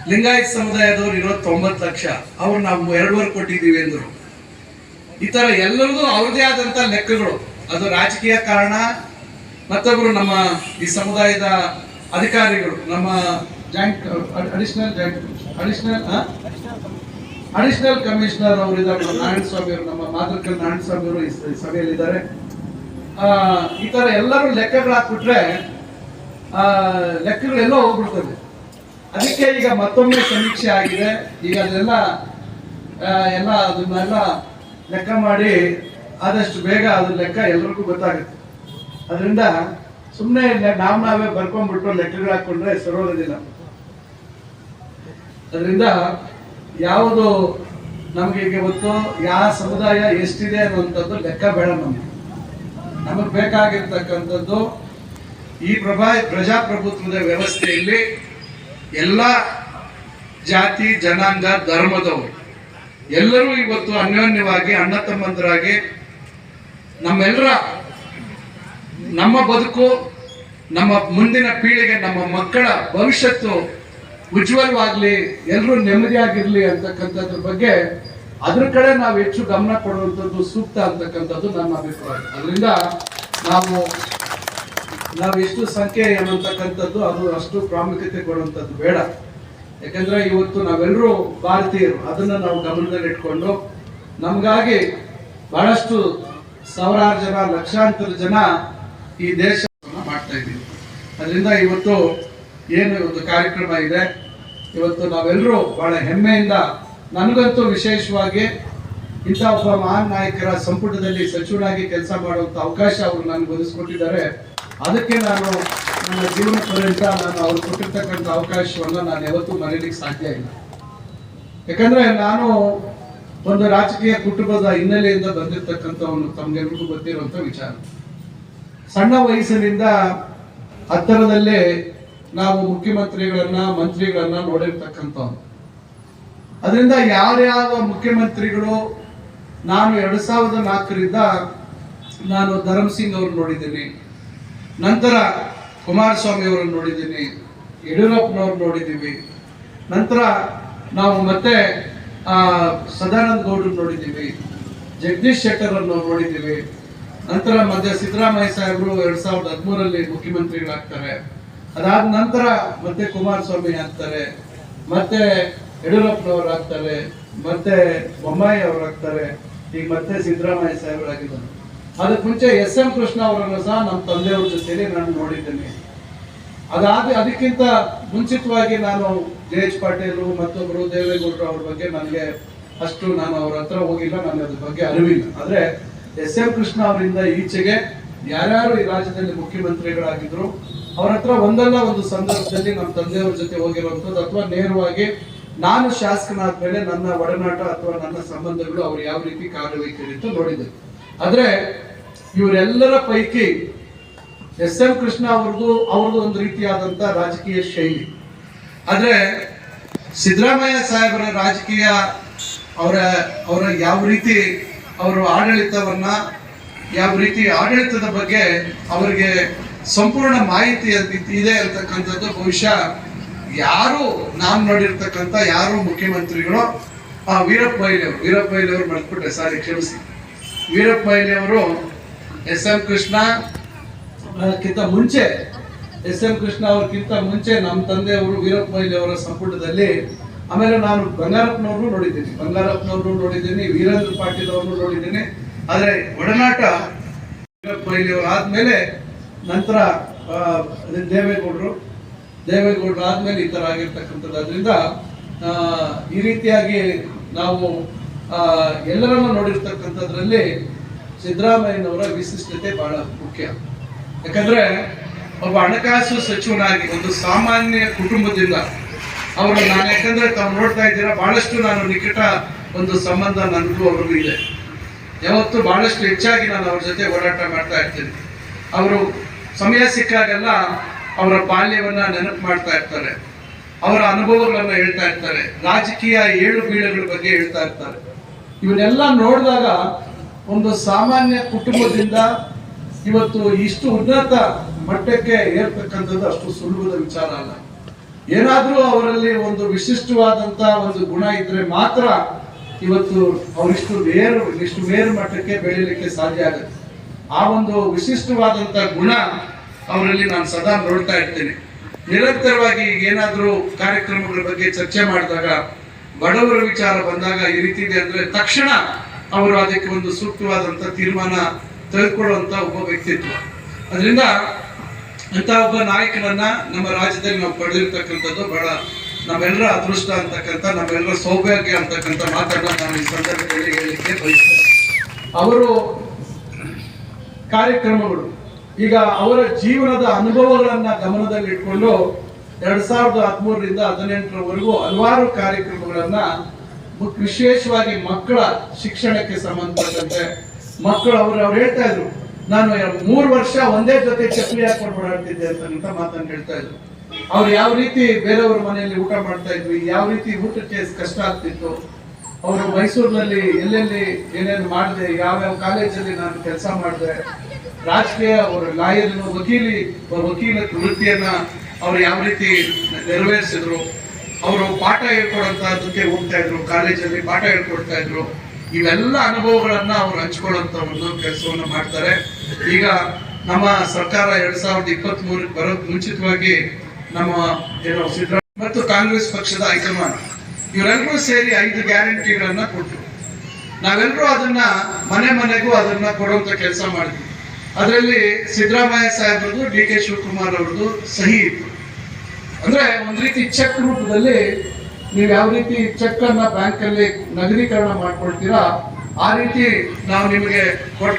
ಲಿಂಗಾಯತ್ ಸಮುದಾಯದವ್ರು ಇರೋದು 90 ಲಕ್ಷ. ಅವ್ರು ನಾವು 2.5 ಕೋಟಿ ಇದ್ದೀವಿ ಅಂದ್ರು. ಈ ತರ ಎಲ್ಲರಿಗೂ ಅವ್ರದೇ ಆದಂತ ಲೆಕ್ಕಗಳು. ಅದು ರಾಜಕೀಯ ಕಾರಣ. ಮತ್ತೊಬ್ರು ನಮ್ಮ ಈ ಸಮುದಾಯದ ಅಧಿಕಾರಿಗಳು, ನಮ್ಮ ಅಡಿಷನಲ್ ಕಮಿಷನರ್ ಅವರು ಇದ್ದಾರೆ. ನಾರಾಯಣ ಸ್ವಾಮಿ ಅವರು, ನಮ್ಮ ಮಾತೃಕಲ್ ನಾರಾಯಣ ಸ್ವಾಮಿ ಅವರು ಈ ಸಭೆಯಲ್ಲಿದ್ದಾರೆ. ಈ ತರ ಎಲ್ಲರೂ ಲೆಕ್ಕಗಳು ಹಾಕ್ಬಿಟ್ರೆ ಲೆಕ್ಕಗಳೆಲ್ಲ ಹೋಗ್ಬಿಡ್ತದೆ. ಅದಕ್ಕೆ ಈಗ ಮತ್ತೊಮ್ಮೆ ಸಮೀಕ್ಷೆ ಆಗಿದೆ. ಈಗ ಅದನ್ನೆಲ್ಲ ಲೆಕ್ಕ ಮಾಡಿ ಆದಷ್ಟು ಬೇಗ ಅದ್ರ ಲೆಕ್ಕ ಎಲ್ಲರಿಗೂ ಗೊತ್ತಾಗುತ್ತೆ. ಅದರಿಂದ ಸುಮ್ಮನೆ ನಾವೇ ಬರ್ಕೊಂಡ್ಬಿಟ್ಟು ಲೆಕ್ಕಗಳು ಹಾಕೊಂಡ್ರೆ ಸರೋದಿಲ್ಲ. ಅದರಿಂದ ಯಾವುದು ನಮ್ಗೆ ಈಗ ಗೊತ್ತು, ಯಾವ ಸಮುದಾಯ ಎಷ್ಟಿದೆ ಅನ್ನುವಂಥದ್ದು ಲೆಕ್ಕ ಬೇಡ. ನಮಗೆ ಬೇಕಾಗಿರ್ತಕ್ಕಂಥದ್ದು ಈ ಪ್ರಜಾಪ್ರಭುತ್ವದ ವ್ಯವಸ್ಥೆಯಲ್ಲಿ ಎಲ್ಲ ಜಾತಿ ಜನಾಂಗ ಧರ್ಮದವರು ಎಲ್ಲರೂ ಇವತ್ತು ಅನ್ಯೋನ್ಯವಾಗಿ ಅಣ್ಣ ತಮ್ಮಂದರಾಗಿ ನಮ್ಮ ಬದುಕು, ನಮ್ಮ ಮುಂದಿನ ಪೀಳಿಗೆ, ನಮ್ಮ ಮಕ್ಕಳ ಭವಿಷ್ಯತ್ತು ಉಜ್ವಲವಾಗ್ಲಿ, ಎಲ್ಲರೂ ನೆಮ್ಮದಿಯಾಗಿರ್ಲಿ ಅಂತಕ್ಕಂಥದ್ರ ಬಗ್ಗೆ ಅದ್ರ ಕಡೆ ನಾವು ಹೆಚ್ಚು ಗಮನ ಕೊಡುವಂಥದ್ದು ಸೂಕ್ತ ಅಂತಕ್ಕಂಥದ್ದು ನನ್ನ ಅಭಿಪ್ರಾಯ. ಅದರಿಂದ ನಾವು ಎಷ್ಟು ಸಂಖ್ಯೆ ಅನ್ನತಕ್ಕಂಥದ್ದು ಅದು ಅಷ್ಟು ಪ್ರಾಮುಖ್ಯತೆ ಕೊಡುವಂಥದ್ದು ಬೇಡ. ಯಾಕಂದ್ರೆ ಇವತ್ತು ನಾವೆಲ್ಲರೂ ಭಾರತೀಯರು. ಅದನ್ನ ನಾವು ಗಮನದಲ್ಲಿ ಇಟ್ಕೊಂಡು ನಮ್ಗಾಗಿ ಬಹಳಷ್ಟು ಸಾವಿರಾರು ಜನ, ಲಕ್ಷಾಂತರ ಜನ ಈ ದೇಶವನ್ನು ಮಾಡ್ತಾ ಇದ್ದೀವಿ. ಅದರಿಂದ ಇವತ್ತು ಏನು ಒಂದು ಕಾರ್ಯಕ್ರಮ ಇದೆ, ಇವತ್ತು ನಾವೆಲ್ಲರೂ ಬಹಳ ಹೆಮ್ಮೆಯಿಂದ, ನನಗಂತೂ ವಿಶೇಷವಾಗಿ ಇಂಥ ಒಬ್ಬ ಮಹಾನ್ ನಾಯಕರ ಸಂಪುಟದಲ್ಲಿ ಸಚಿವನಾಗಿ ಕೆಲಸ ಮಾಡುವಂಥ ಅವಕಾಶ ಅವರು ನನಗೆ ಒದಗಿಸ್ಕೊಟ್ಟಿದ್ದಾರೆ. ಅದಕ್ಕೆ ನಾನು ನನ್ನ ಜೀವನ ಪರ್ಯಂತ ನಾನು ಅವ್ರು ಕೊಟ್ಟಿರ್ತಕ್ಕಂಥ ಅವಕಾಶವನ್ನು ನಾನು ಯಾವತ್ತೂ ಮರೀಲಿಕ್ಕೆ ಸಾಧ್ಯ ಇಲ್ಲ. ಯಾಕಂದ್ರೆ ನಾನು ಒಂದು ರಾಜಕೀಯ ಕುಟುಂಬದ ಹಿನ್ನೆಲೆಯಿಂದ ಬಂದಿರತಕ್ಕಂಥವನು, ತಮ್ಗೆಲ್ರಿಗೂ ಗೊತ್ತಿರುವಂತ ವಿಚಾರ. ಸಣ್ಣ ವಯಸ್ಸಿನಿಂದ ಹತ್ತಿರದಲ್ಲೇ ನಾವು ಮುಖ್ಯಮಂತ್ರಿಗಳನ್ನ, ಮಂತ್ರಿಗಳನ್ನ ನೋಡಿರ್ತಕ್ಕಂಥವ್ರು. ಅದರಿಂದ ಯಾರ್ಯಾವ ಮುಖ್ಯಮಂತ್ರಿಗಳು, ನಾನು 2004ರಿಂದ ನಾನು ಧರ್ಮಸಿಂಗ್ ಅವ್ರನ್ನ ನೋಡಿದ್ದೀನಿ, ನಂತರ ಕುಮಾರಸ್ವಾಮಿ ಅವರನ್ನು ನೋಡಿದ್ದೀನಿ, ಯಡಿಯೂರಪ್ಪನವ್ರು ನೋಡಿದ್ದೀವಿ, ನಂತರ ನಾವು ಮತ್ತೆ ಸದಾನಂದ ಗೌಡ್ರು ನೋಡಿದ್ದೀವಿ, ಜಗದೀಶ್ ಶೆಟ್ಟರ್ ಅನ್ನು ನೋಡಿದ್ದೀವಿ, ನಂತರ ಮಧ್ಯ ಸಿದ್ದರಾಮಯ್ಯ ಸಾಹೇಬರು 2013ರಲ್ಲಿ ಮುಖ್ಯಮಂತ್ರಿಗಳಾಗ್ತಾರೆ. ಅದಾದ ನಂತರ ಮತ್ತೆ ಕುಮಾರಸ್ವಾಮಿ ಆಗ್ತಾರೆ, ಮತ್ತೆ ಯಡಿಯೂರಪ್ಪನವರು ಆಗ್ತಾರೆ, ಮತ್ತೆ ಬೊಮ್ಮಾಯಿ ಅವರು ಆಗ್ತಾರೆ, ಈಗ ಮತ್ತೆ ಸಿದ್ದರಾಮಯ್ಯ ಸಾಹೇಬರಾಗಿದ್ದಾರೆ. ಅದಕ್ಕೆ ಮುಂಚೆ SM ಕೃಷ್ಣ ಅವರನ್ನು ಸಹ ನಮ್ಮ ತಂದೆಯವ್ರ ಜೊತೆಲಿ ನಾನು ನೋಡಿದ್ದೇನೆ. ಅದಕ್ಕಿಂತ ಮುಂಚಿತವಾಗಿ ನಾನು JH ಪಾಟೀಲ್ ಮತ್ತೊಬ್ಬರು ದೇವೇಗೌಡರು ಅವ್ರ ಬಗ್ಗೆ ನನಗೆ ಅಷ್ಟು ನಾನು ಅವ್ರ ಹತ್ರ ಹೋಗಿಲ್ಲ, ನನಗೆ ಅದ್ರ ಬಗ್ಗೆ ಅರಿವಿಲ್ಲ. ಆದ್ರೆ SM ಕೃಷ್ಣ ಅವರಿಂದ ಈಚೆಗೆ ಯಾರ್ಯಾರು ಈ ರಾಜ್ಯದಲ್ಲಿ ಮುಖ್ಯಮಂತ್ರಿಗಳಾಗಿದ್ರು ಅವ್ರ ಹತ್ರ ಒಂದಲ್ಲ ಒಂದು ಸಂದರ್ಭದಲ್ಲಿ ನಮ್ಮ ತಂದೆಯವ್ರ ಜೊತೆ ಹೋಗಿರುವಂಥದ್ದು, ಅಥವಾ ನೇರವಾಗಿ ನಾನು ಶಾಸಕನಾದ್ಮೇಲೆ ನನ್ನ ಒಡನಾಟ ಅಥವಾ ನನ್ನ ಸಂಬಂಧಗಳು ಅವ್ರು ಯಾವ ರೀತಿ ಕಾರ್ಯವೈಖರಿ ಅಂತ ನೋಡಿದ್ದೆ. ಆದ್ರೆ ಇವರೆಲ್ಲರ ಪೈಕಿ SM ಕೃಷ್ಣ ಅವ್ರದ್ದು ಒಂದು ರೀತಿಯಾದಂತ ರಾಜಕೀಯ ಶೈಲಿ. ಆದ್ರೆ ಸಿದ್ದರಾಮಯ್ಯ ಸಾಹೇಬರ ರಾಜಕೀಯ, ಅವರ ಯಾವ ರೀತಿ ಅವರು ಆಡಳಿತವನ್ನ, ಯಾವ ರೀತಿ ಆಡಳಿತದ ಬಗ್ಗೆ ಅವರಿಗೆ ಸಂಪೂರ್ಣ ಮಾಹಿತಿ ಇದೆ ಅಂತಕ್ಕಂಥದ್ದು ಬಹುಶಃ ಯಾರು ನಾನು ನೋಡಿರ್ತಕ್ಕಂಥ ಯಾರು ಮುಖ್ಯಮಂತ್ರಿಗಳು, ವೀರಪ್ಪ ಮೊಯ್ಲಿ ಅವರು ಮರ್ತ್ಬಿಟ್ಟೆ, ಸಾರಿ ಕ್ಷಮಿಸಿ, ವೀರಪ್ಪ ಮೊಯ್ಲಿ ಅವರು SM ಕೃಷ್ಣ ಅವ್ರಕ್ಕಿಂತ ಮುಂಚೆ ನಮ್ಮ ತಂದೆಯವರು ವೀರಪ್ಪ ಮೊಯ್ಲಿ ಅವರ ಸಂಪುಟದಲ್ಲಿ, ಆಮೇಲೆ ನಾನು ಬಂಗಾರಪ್ಪನವ್ರನ್ನು ನೋಡಿದ್ದೀನಿ, ವೀರೇಂದ್ರ ಪಾಟೀಲ್ ಅವ್ರನ್ನು ನೋಡಿದ್ದೀನಿ. ಆದ್ರೆ ಒಡನಾಟ ವೀರಪ್ಪ ಮೊಯ್ಲಿ ಅವರು ಆದ್ಮೇಲೆ ನಂತರ ದೇವೇಗೌಡರು ಆದ್ಮೇಲೆ ಈ ತರ ಆಗಿರ್ತಕ್ಕಂಥದ್ದು. ಅದರಿಂದ ಈ ರೀತಿಯಾಗಿ ನಾವು ಎಲ್ಲರನ್ನು ನೋಡಿರ್ತಕ್ಕಂಥದ್ರಲ್ಲಿ ಸಿದ್ದರಾಮಯ್ಯನವರ ವಿಶಿಷ್ಟತೆ ಬಹಳ ಮುಖ್ಯ. ಯಾಕಂದ್ರೆ ಒಬ್ಬ ಹಣಕಾಸು ಸಚಿವನಾಗಿ ಒಂದು ಸಾಮಾನ್ಯ ಕುಟುಂಬದಿಂದ ಅವರು, ನಾನು ಯಾಕಂದ್ರೆ ತಾವು ನೋಡ್ತಾ ಇದ್ದೀರಾ ಬಹಳಷ್ಟು ನಾನು ನಿಕಟ ಒಂದು ಸಂಬಂಧ ನನಗೂ ಅವ್ರಿಗೂ ಇದೆ. ಯಾವತ್ತು ಬಹಳಷ್ಟು ಹೆಚ್ಚಾಗಿ ನಾನು ಅವ್ರ ಜೊತೆ ಓಡಾಟ ಮಾಡ್ತಾ ಇರ್ತೀನಿ. ಅವರು ಸಮಯ ಸಿಕ್ಕಾಗೆಲ್ಲ ಅವರ ಬಾಲ್ಯವನ್ನ ನೆನಪು ಮಾಡ್ತಾ ಇರ್ತಾರೆ, ಅವರ ಅನುಭವಗಳನ್ನ ಹೇಳ್ತಾ ಇರ್ತಾರೆ, ರಾಜಕೀಯ ಏಳು ಬೀಳುಗಳ ಬಗ್ಗೆ ಹೇಳ್ತಾ ಇರ್ತಾರೆ. ಇವನ್ನೆಲ್ಲ ನೋಡಿದಾಗ ಒಂದು ಸಾಮಾನ್ಯ ಕುಟುಂಬದಿಂದ ಇವತ್ತು ಇಷ್ಟು ಉನ್ನತ ಮಟ್ಟಕ್ಕೆ ಏರ್ತಕ್ಕಂಥದ್ದು ಅಷ್ಟು ಸುಲಭದ ವಿಚಾರ ಅಲ್ಲ. ಏನಾದ್ರೂ ಅವರಲ್ಲಿ ಒಂದು ವಿಶಿಷ್ಟವಾದಂತ ಒಂದು ಗುಣ ಇದ್ರೆ ಮಾತ್ರ ಇವತ್ತು ಅವರಿಷ್ಟು ಮೇರು ಮಟ್ಟಕ್ಕೆ ಬೆಳೀಲಿಕ್ಕೆ ಸಾಧ್ಯ ಆಗುತ್ತೆ. ಆ ಒಂದು ವಿಶಿಷ್ಟವಾದಂತ ಗುಣ ಅವರಲ್ಲಿ ನಾನು ಸದಾ ನೋಡ್ತಾ ಇರ್ತೇನೆ. ನಿರಂತರವಾಗಿ ಏನಾದ್ರೂ ಕಾರ್ಯಕ್ರಮಗಳ ಬಗ್ಗೆ ಚರ್ಚೆ ಮಾಡಿದಾಗ, ಬಡವರ ವಿಚಾರ ಬಂದಾಗ ಈ ರೀತಿ ಇದೆ ಅಂದ್ರೆ ತಕ್ಷಣ ಅವರು ಅದಕ್ಕೆ ಒಂದು ಸೂಕ್ತವಾದಂತ ತೀರ್ಮಾನ ತೆಗೆದುಕೊಳ್ಳುವಂತ ಒಬ್ಬ ವ್ಯಕ್ತಿತ್ವ. ಅದರಿಂದ ಅಂತ ಒಬ್ಬ ನಾಯಕನನ್ನ ನಮ್ಮ ರಾಜ್ಯದಲ್ಲಿ ನಾವು ಪಡೆದಿರ್ತಕ್ಕಂಥದ್ದು ಬಹಳ ನಮ್ಮೆಲ್ಲರ ಅದೃಷ್ಟ ಅಂತಕ್ಕಂಥ, ನಮ್ಮೆಲ್ಲರ ಸೌಭಾಗ್ಯ ಅಂತಕ್ಕಂಥ ಮಾತನ್ನ ನಾನು ಈ ಸಂದರ್ಭದಲ್ಲಿ ಹೇಳಲಿಕ್ಕೆ ಬಯಸ್ತೇನೆ. ಅವರು ಕಾರ್ಯಕ್ರಮಗಳು, ಈಗ ಅವರ ಜೀವನದ ಅನುಭವಗಳನ್ನ ಗಮನದಲ್ಲಿ ಇಟ್ಕೊಂಡು 2013ರಿಂದ 2018ರವರೆಗೂ ಹಲವಾರು ಕಾರ್ಯಕ್ರಮಗಳನ್ನ, ವಿಶೇಷವಾಗಿ ಮಕ್ಕಳ ಶಿಕ್ಷಣಕ್ಕೆ ಸಂಬಂಧಪಟ್ಟಂತೆ ಮಕ್ಕಳು ಅವ್ರು ಹೇಳ್ತಾ ಇದ್ರು, ನಾನು 3 ವರ್ಷ ಒಂದೇ ಜೊತೆ ಚಪ್ಪಲಿ ಹಾಕೊಂಡು ಓಡಾಡ್ತಿದ್ದೆ ಅಂತ ಮಾತನ್ನು ಹೇಳ್ತಾ ಇದ್ರು. ಅವ್ರು ಯಾವ ರೀತಿ ಬೇರೆಯವ್ರ ಮನೆಯಲ್ಲಿ ಊಟ ಮಾಡ್ತಾ ಇದ್ವಿ, ಯಾವ ರೀತಿ ಊಟಕ್ಕೆ ಕಷ್ಟ ಆಗ್ತಿತ್ತು, ಅವರು ಮೈಸೂರಿನಲ್ಲಿ ಎಲ್ಲೆಲ್ಲಿ ಏನೇನು ಮಾಡಿದೆ, ಯಾವ್ಯಾವ ಕಾಲೇಜಲ್ಲಿ ನಾನು ಕೆಲಸ ಮಾಡಿದೆ, ರಾಜಕೀಯ ಅವರು ಲಾಯರ್ ವಕೀಲ ವೃತ್ತಿಯನ್ನ ಅವ್ರು ಯಾವ ರೀತಿ ನೆರವೇರಿಸಿದ್ರು, ಅವರು ಪಾಠ ಹೇಳ್ಕೊಡಂತದಕ್ಕೆ ಹೋಗ್ತಾ ಇದ್ರು, ಕಾಲೇಜಲ್ಲಿ ಪಾಠ ಹೇಳ್ಕೊಡ್ತಾ ಇದ್ರು. ಇವೆಲ್ಲ ಅನುಭವಗಳನ್ನ ಅವ್ರು ಹಂಚ್ಕೊಳ್ಳುವಂತ ಒಂದು ಕೆಲಸವನ್ನ ಮಾಡ್ತಾರೆ. ಈಗ ನಮ್ಮ ಸರ್ಕಾರ 2023 ಬರೋಕ್ ಮುಂಚಿತವಾಗಿ ನಮ್ಮ ಸಿದ್ದರಾಮಯ್ಯ ಮತ್ತು ಕಾಂಗ್ರೆಸ್ ಪಕ್ಷದ ಹೈಕಮಾಂಡ್ ಇವರೆಲ್ಲರೂ ಸೇರಿ 5 ಗ್ಯಾರಂಟಿಗಳನ್ನ ಕೊಟ್ಟರು. ನಾವೆಲ್ಲರೂ ಅದನ್ನ ಮನೆ ಮನೆಗೂ ಅದನ್ನ ಕೊಡುವಂತ ಕೆಲಸ ಮಾಡಿದ್ವಿ. ಅದರಲ್ಲಿ ಸಿದ್ದರಾಮಯ್ಯ ಸಾಹೇಬ್ರದ್ದು, DK ಶಿವಕುಮಾರ್ ಅವ್ರದ್ದು ಸಹಿ ಇತ್ತು. ಅಂದ್ರೆ ಒಂದ್ ರೀತಿ ಚೆಕ್ ರೂಪದಲ್ಲಿ ನೀವು ಯಾವ ರೀತಿ ಚೆಕ್ ಅನ್ನ ಬ್ಯಾಂಕ್ ಅಲ್ಲಿ ನಗದೀಕರಣ ಮಾಡ್ಕೊಳ್ತೀರಾ ಆ ರೀತಿ ನಾವು ನಿಮಗೆ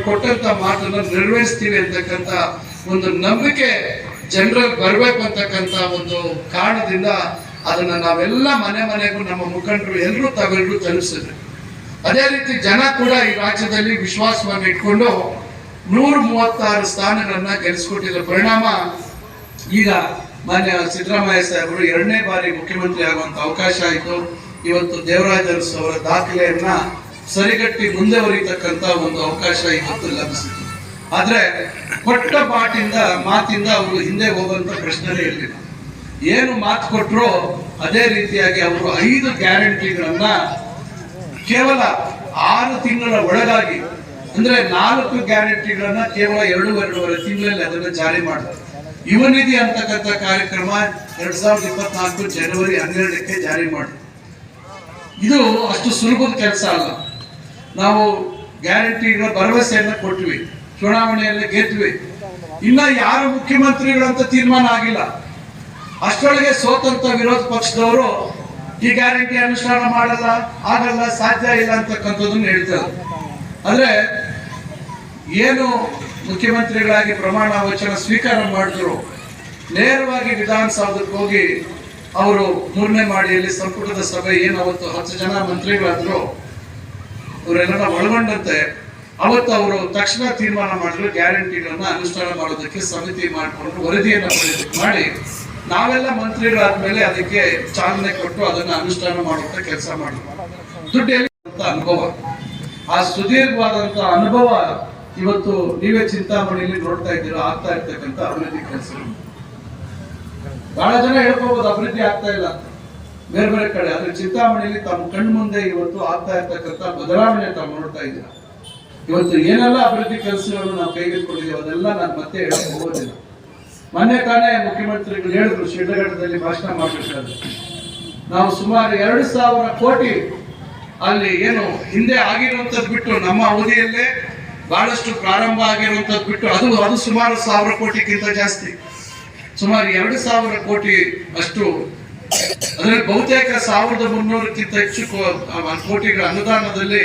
ಕೊಟ್ಟಂತ ಮಾತನ್ನ ನಿರ್ವಹಿಸ್ತೀವಿ ಅಂತಕ್ಕಂಥ ಒಂದು ನಂಬಿಕೆ ಜನರಲ್ಲಿ ಬರ್ಬೇಕು ಅಂತಕ್ಕಂಥ ಒಂದು ಕಾರಣದಿಂದ ಅದನ್ನ ನಾವೆಲ್ಲ ಮನೆ ಮನೆಗೂ ನಮ್ಮ ಮುಖಂಡರು ಎಲ್ಲರೂ ತಗೊಂಡು ತಲುಪಿಸಿದ್ರು. ಅದೇ ರೀತಿ ಜನ ಕೂಡ ಈ ರಾಜ್ಯದಲ್ಲಿ ವಿಶ್ವಾಸವನ್ನು ಇಟ್ಕೊಂಡು 136 ಸ್ಥಾನಗಳನ್ನ ಗೆಲ್ಲಿಸ್ಕೊಟ್ಟಿದ್ದ ಪರಿಣಾಮ ಈಗ ಮಾನ್ಯ ಸಿದ್ದರಾಮಯ್ಯ ಸಾಹೇಬರು 2ನೇ ಬಾರಿ ಮುಖ್ಯಮಂತ್ರಿ ಆಗುವಂತ ಅವಕಾಶ ಆಯಿತು. ಇವತ್ತು ದೇವರಾಜ ಅರಸು ಅವರ ದಾಖಲೆಯನ್ನ ಸರಿಗಟ್ಟಿ ಮುಂದುವರಿತಕ್ಕಂತ ಒಂದು ಅವಕಾಶ ಇವತ್ತು ಲಭಿಸಿತು. ಆದ್ರೆ ಕೊಟ್ಟ ಮಾತಿಂದ ಅವರು ಹಿಂದೆ ಹೋಗುವಂತ ಪ್ರಶ್ನೆನೇ ಇರಲಿಲ್ಲ. ಏನು ಮಾತು ಕೊಟ್ಟರು ಅದೇ ರೀತಿಯಾಗಿ ಅವರು 5 ಗ್ಯಾರಂಟಿಗಳನ್ನ ಕೇವಲ 6 ತಿಂಗಳ ಒಳಗಾಗಿ, ಅಂದ್ರೆ 4 ಗ್ಯಾರಂಟಿಗಳನ್ನ ಕೇವಲ 2.5 ತಿಂಗಳಲ್ಲಿ ಅದನ್ನ ಜಾರಿ ಮಾಡಿದ್ರು. ಯುವ ನಿಧಿ ಅಂತಕ್ಕಂಥ ಕಾರ್ಯಕ್ರಮ 2024 ಜನವರಿ 12ಕ್ಕೆ ಜಾರಿ ಮಾಡಿದ್ರು. ಇದು ಅಷ್ಟು ಸುಲಭದ ಕೆಲಸ ಅಲ್ಲ. ನಾವು ಗ್ಯಾರಂಟಿಗಳ ಭರವಸೆಯನ್ನ ಕೊಟ್ವಿ, ಚುನಾವಣೆಯಲ್ಲಿ ಗೆದ್ವಿ. ಇನ್ನ ಯಾರು ಮುಖ್ಯಮಂತ್ರಿಗಳಂತ ತೀರ್ಮಾನ ಆಗಿಲ್ಲ. ಅಷ್ಟರೊಳಗೆ ಸೋತಂತ ವಿರೋಧ ಪಕ್ಷದವರು ಈ ಗ್ಯಾರಂಟಿ ಅನುಷ್ಠಾನ ಆಗಲ್ಲ, ಸಾಧ್ಯ ಇಲ್ಲ ಅಂತಕ್ಕಂಥದ್ದನ್ನು ಹೇಳ್ತಾರೆ. ಆದ್ರೆ ಏನು ಮುಖ್ಯಮಂತ್ರಿಗಳಾಗಿ ಪ್ರಮಾಣ ವಚನ ಸ್ವೀಕಾರ ಮಾಡಿದ್ರು, ನೇರವಾಗಿ ವಿಧಾನಸೌಧಕ್ಕೆ ಹೋಗಿ ಅವರು 3ನೇ ಮಾಡಿಯಲ್ಲಿ ಸಂಪುಟದ ಸಭೆ ಏನು ಅವತ್ತು 10 ಜನ ಮಂತ್ರಿಗಳಾದ್ರು ಅವರೆಲ್ಲ ಒಳಗೊಂಡಂತೆ ಅವತ್ತು ಅವರು ತಕ್ಷಣ ತೀರ್ಮಾನ ಮಾಡಿದ್ರು ಗ್ಯಾರಂಟಿಗಳನ್ನ ಅನುಷ್ಠಾನ ಮಾಡೋದಕ್ಕೆ ಸಮಿತಿ ಮಾಡಿಕೊಂಡು ವರದಿಯನ್ನ ಮಾಡಿ ನಾವೆಲ್ಲ ಮಂತ್ರಿಗಳಾದ್ಮೇಲೆ ಅದಕ್ಕೆ ಚಾಲನೆ ಕೊಟ್ಟು ಅದನ್ನ ಅನುಷ್ಠಾನ ಮಾಡುವಂತ ಕೆಲಸ ಮಾಡಿದ್ರು. ದುಡ್ಡು ಅನುಭವ, ಆ ಸುದೀರ್ಘವಾದಂತ ಅನುಭವ ಇವತ್ತು ನೀವೇ ಚಿಂತಾಮಣಿಯಲ್ಲಿ ನೋಡ್ತಾ ಇದ್ದೀರಾ ಆಗ್ತಾ ಇರ್ತಕ್ಕಂಥ ಅಭಿವೃದ್ಧಿ ಕೆಲಸಗಳು. ಬಹಳ ಜನ ಹೇಳ್ಕೋಬಹುದು ಅಭಿವೃದ್ಧಿ ಆಗ್ತಾ ಇಲ್ಲ ಅಂತ ಬೇರೆ ಬೇರೆ ಕಡೆ, ಆದ್ರೆ ಚಿಂತಾಮಣಿಯಲ್ಲಿ ತಮ್ಮ ಕಣ್ಣು ಮುಂದೆ ಇವತ್ತು ಆಗ್ತಾ ಇರ್ತಕ್ಕಂಥ ಬದಲಾವಣೆ ತಾವು ನೋಡ್ತಾ ಇದ್ದೀರಾ. ಇವತ್ತು ಏನೆಲ್ಲ ಅಭಿವೃದ್ಧಿ ಕೆಲಸಗಳನ್ನು ನಾವು ಕೈಗೆತ್ತಿಕೊಂಡಿದ್ದೀವಿ ಅದೆಲ್ಲ ನಾನು ಮತ್ತೆ ಹೇಳಕ್ ಹೋಗೋದಿಲ್ಲ. ಮೊನ್ನೆ ತಾನೇ ಮುಖ್ಯಮಂತ್ರಿಗಳು ಹೇಳಿದ್ರು ಶಿಡ್ಲಘಟ್ಟದಲ್ಲಿ ಭಾಷಣ ಮಾಡಬೇಕಾದ್ರೆ ನಾವು ಸುಮಾರು 2,000 ಕೋಟಿ ಅಲ್ಲಿ ಏನು ಹಿಂದೆ ಆಗಿರುವಂತದ್ದು ಬಿಟ್ಟು ನಮ್ಮ ಅವಧಿಯಲ್ಲೇ ಬಹಳಷ್ಟು ಪ್ರಾರಂಭ ಆಗಿರುವಂತದ್ದು ಬಿಟ್ಟು ಅದು ಸುಮಾರು 1,000 ಕೋಟಿಗಿಂತ ಜಾಸ್ತಿ, ಸುಮಾರು 2,000 ಕೋಟಿ ಅಷ್ಟು. ಅದರಲ್ಲಿ ಬಹುತೇಕ 1,300ಕ್ಕಿಂತ ಹೆಚ್ಚು ಕೋಟಿಗಳ ಅನುದಾನದಲ್ಲಿ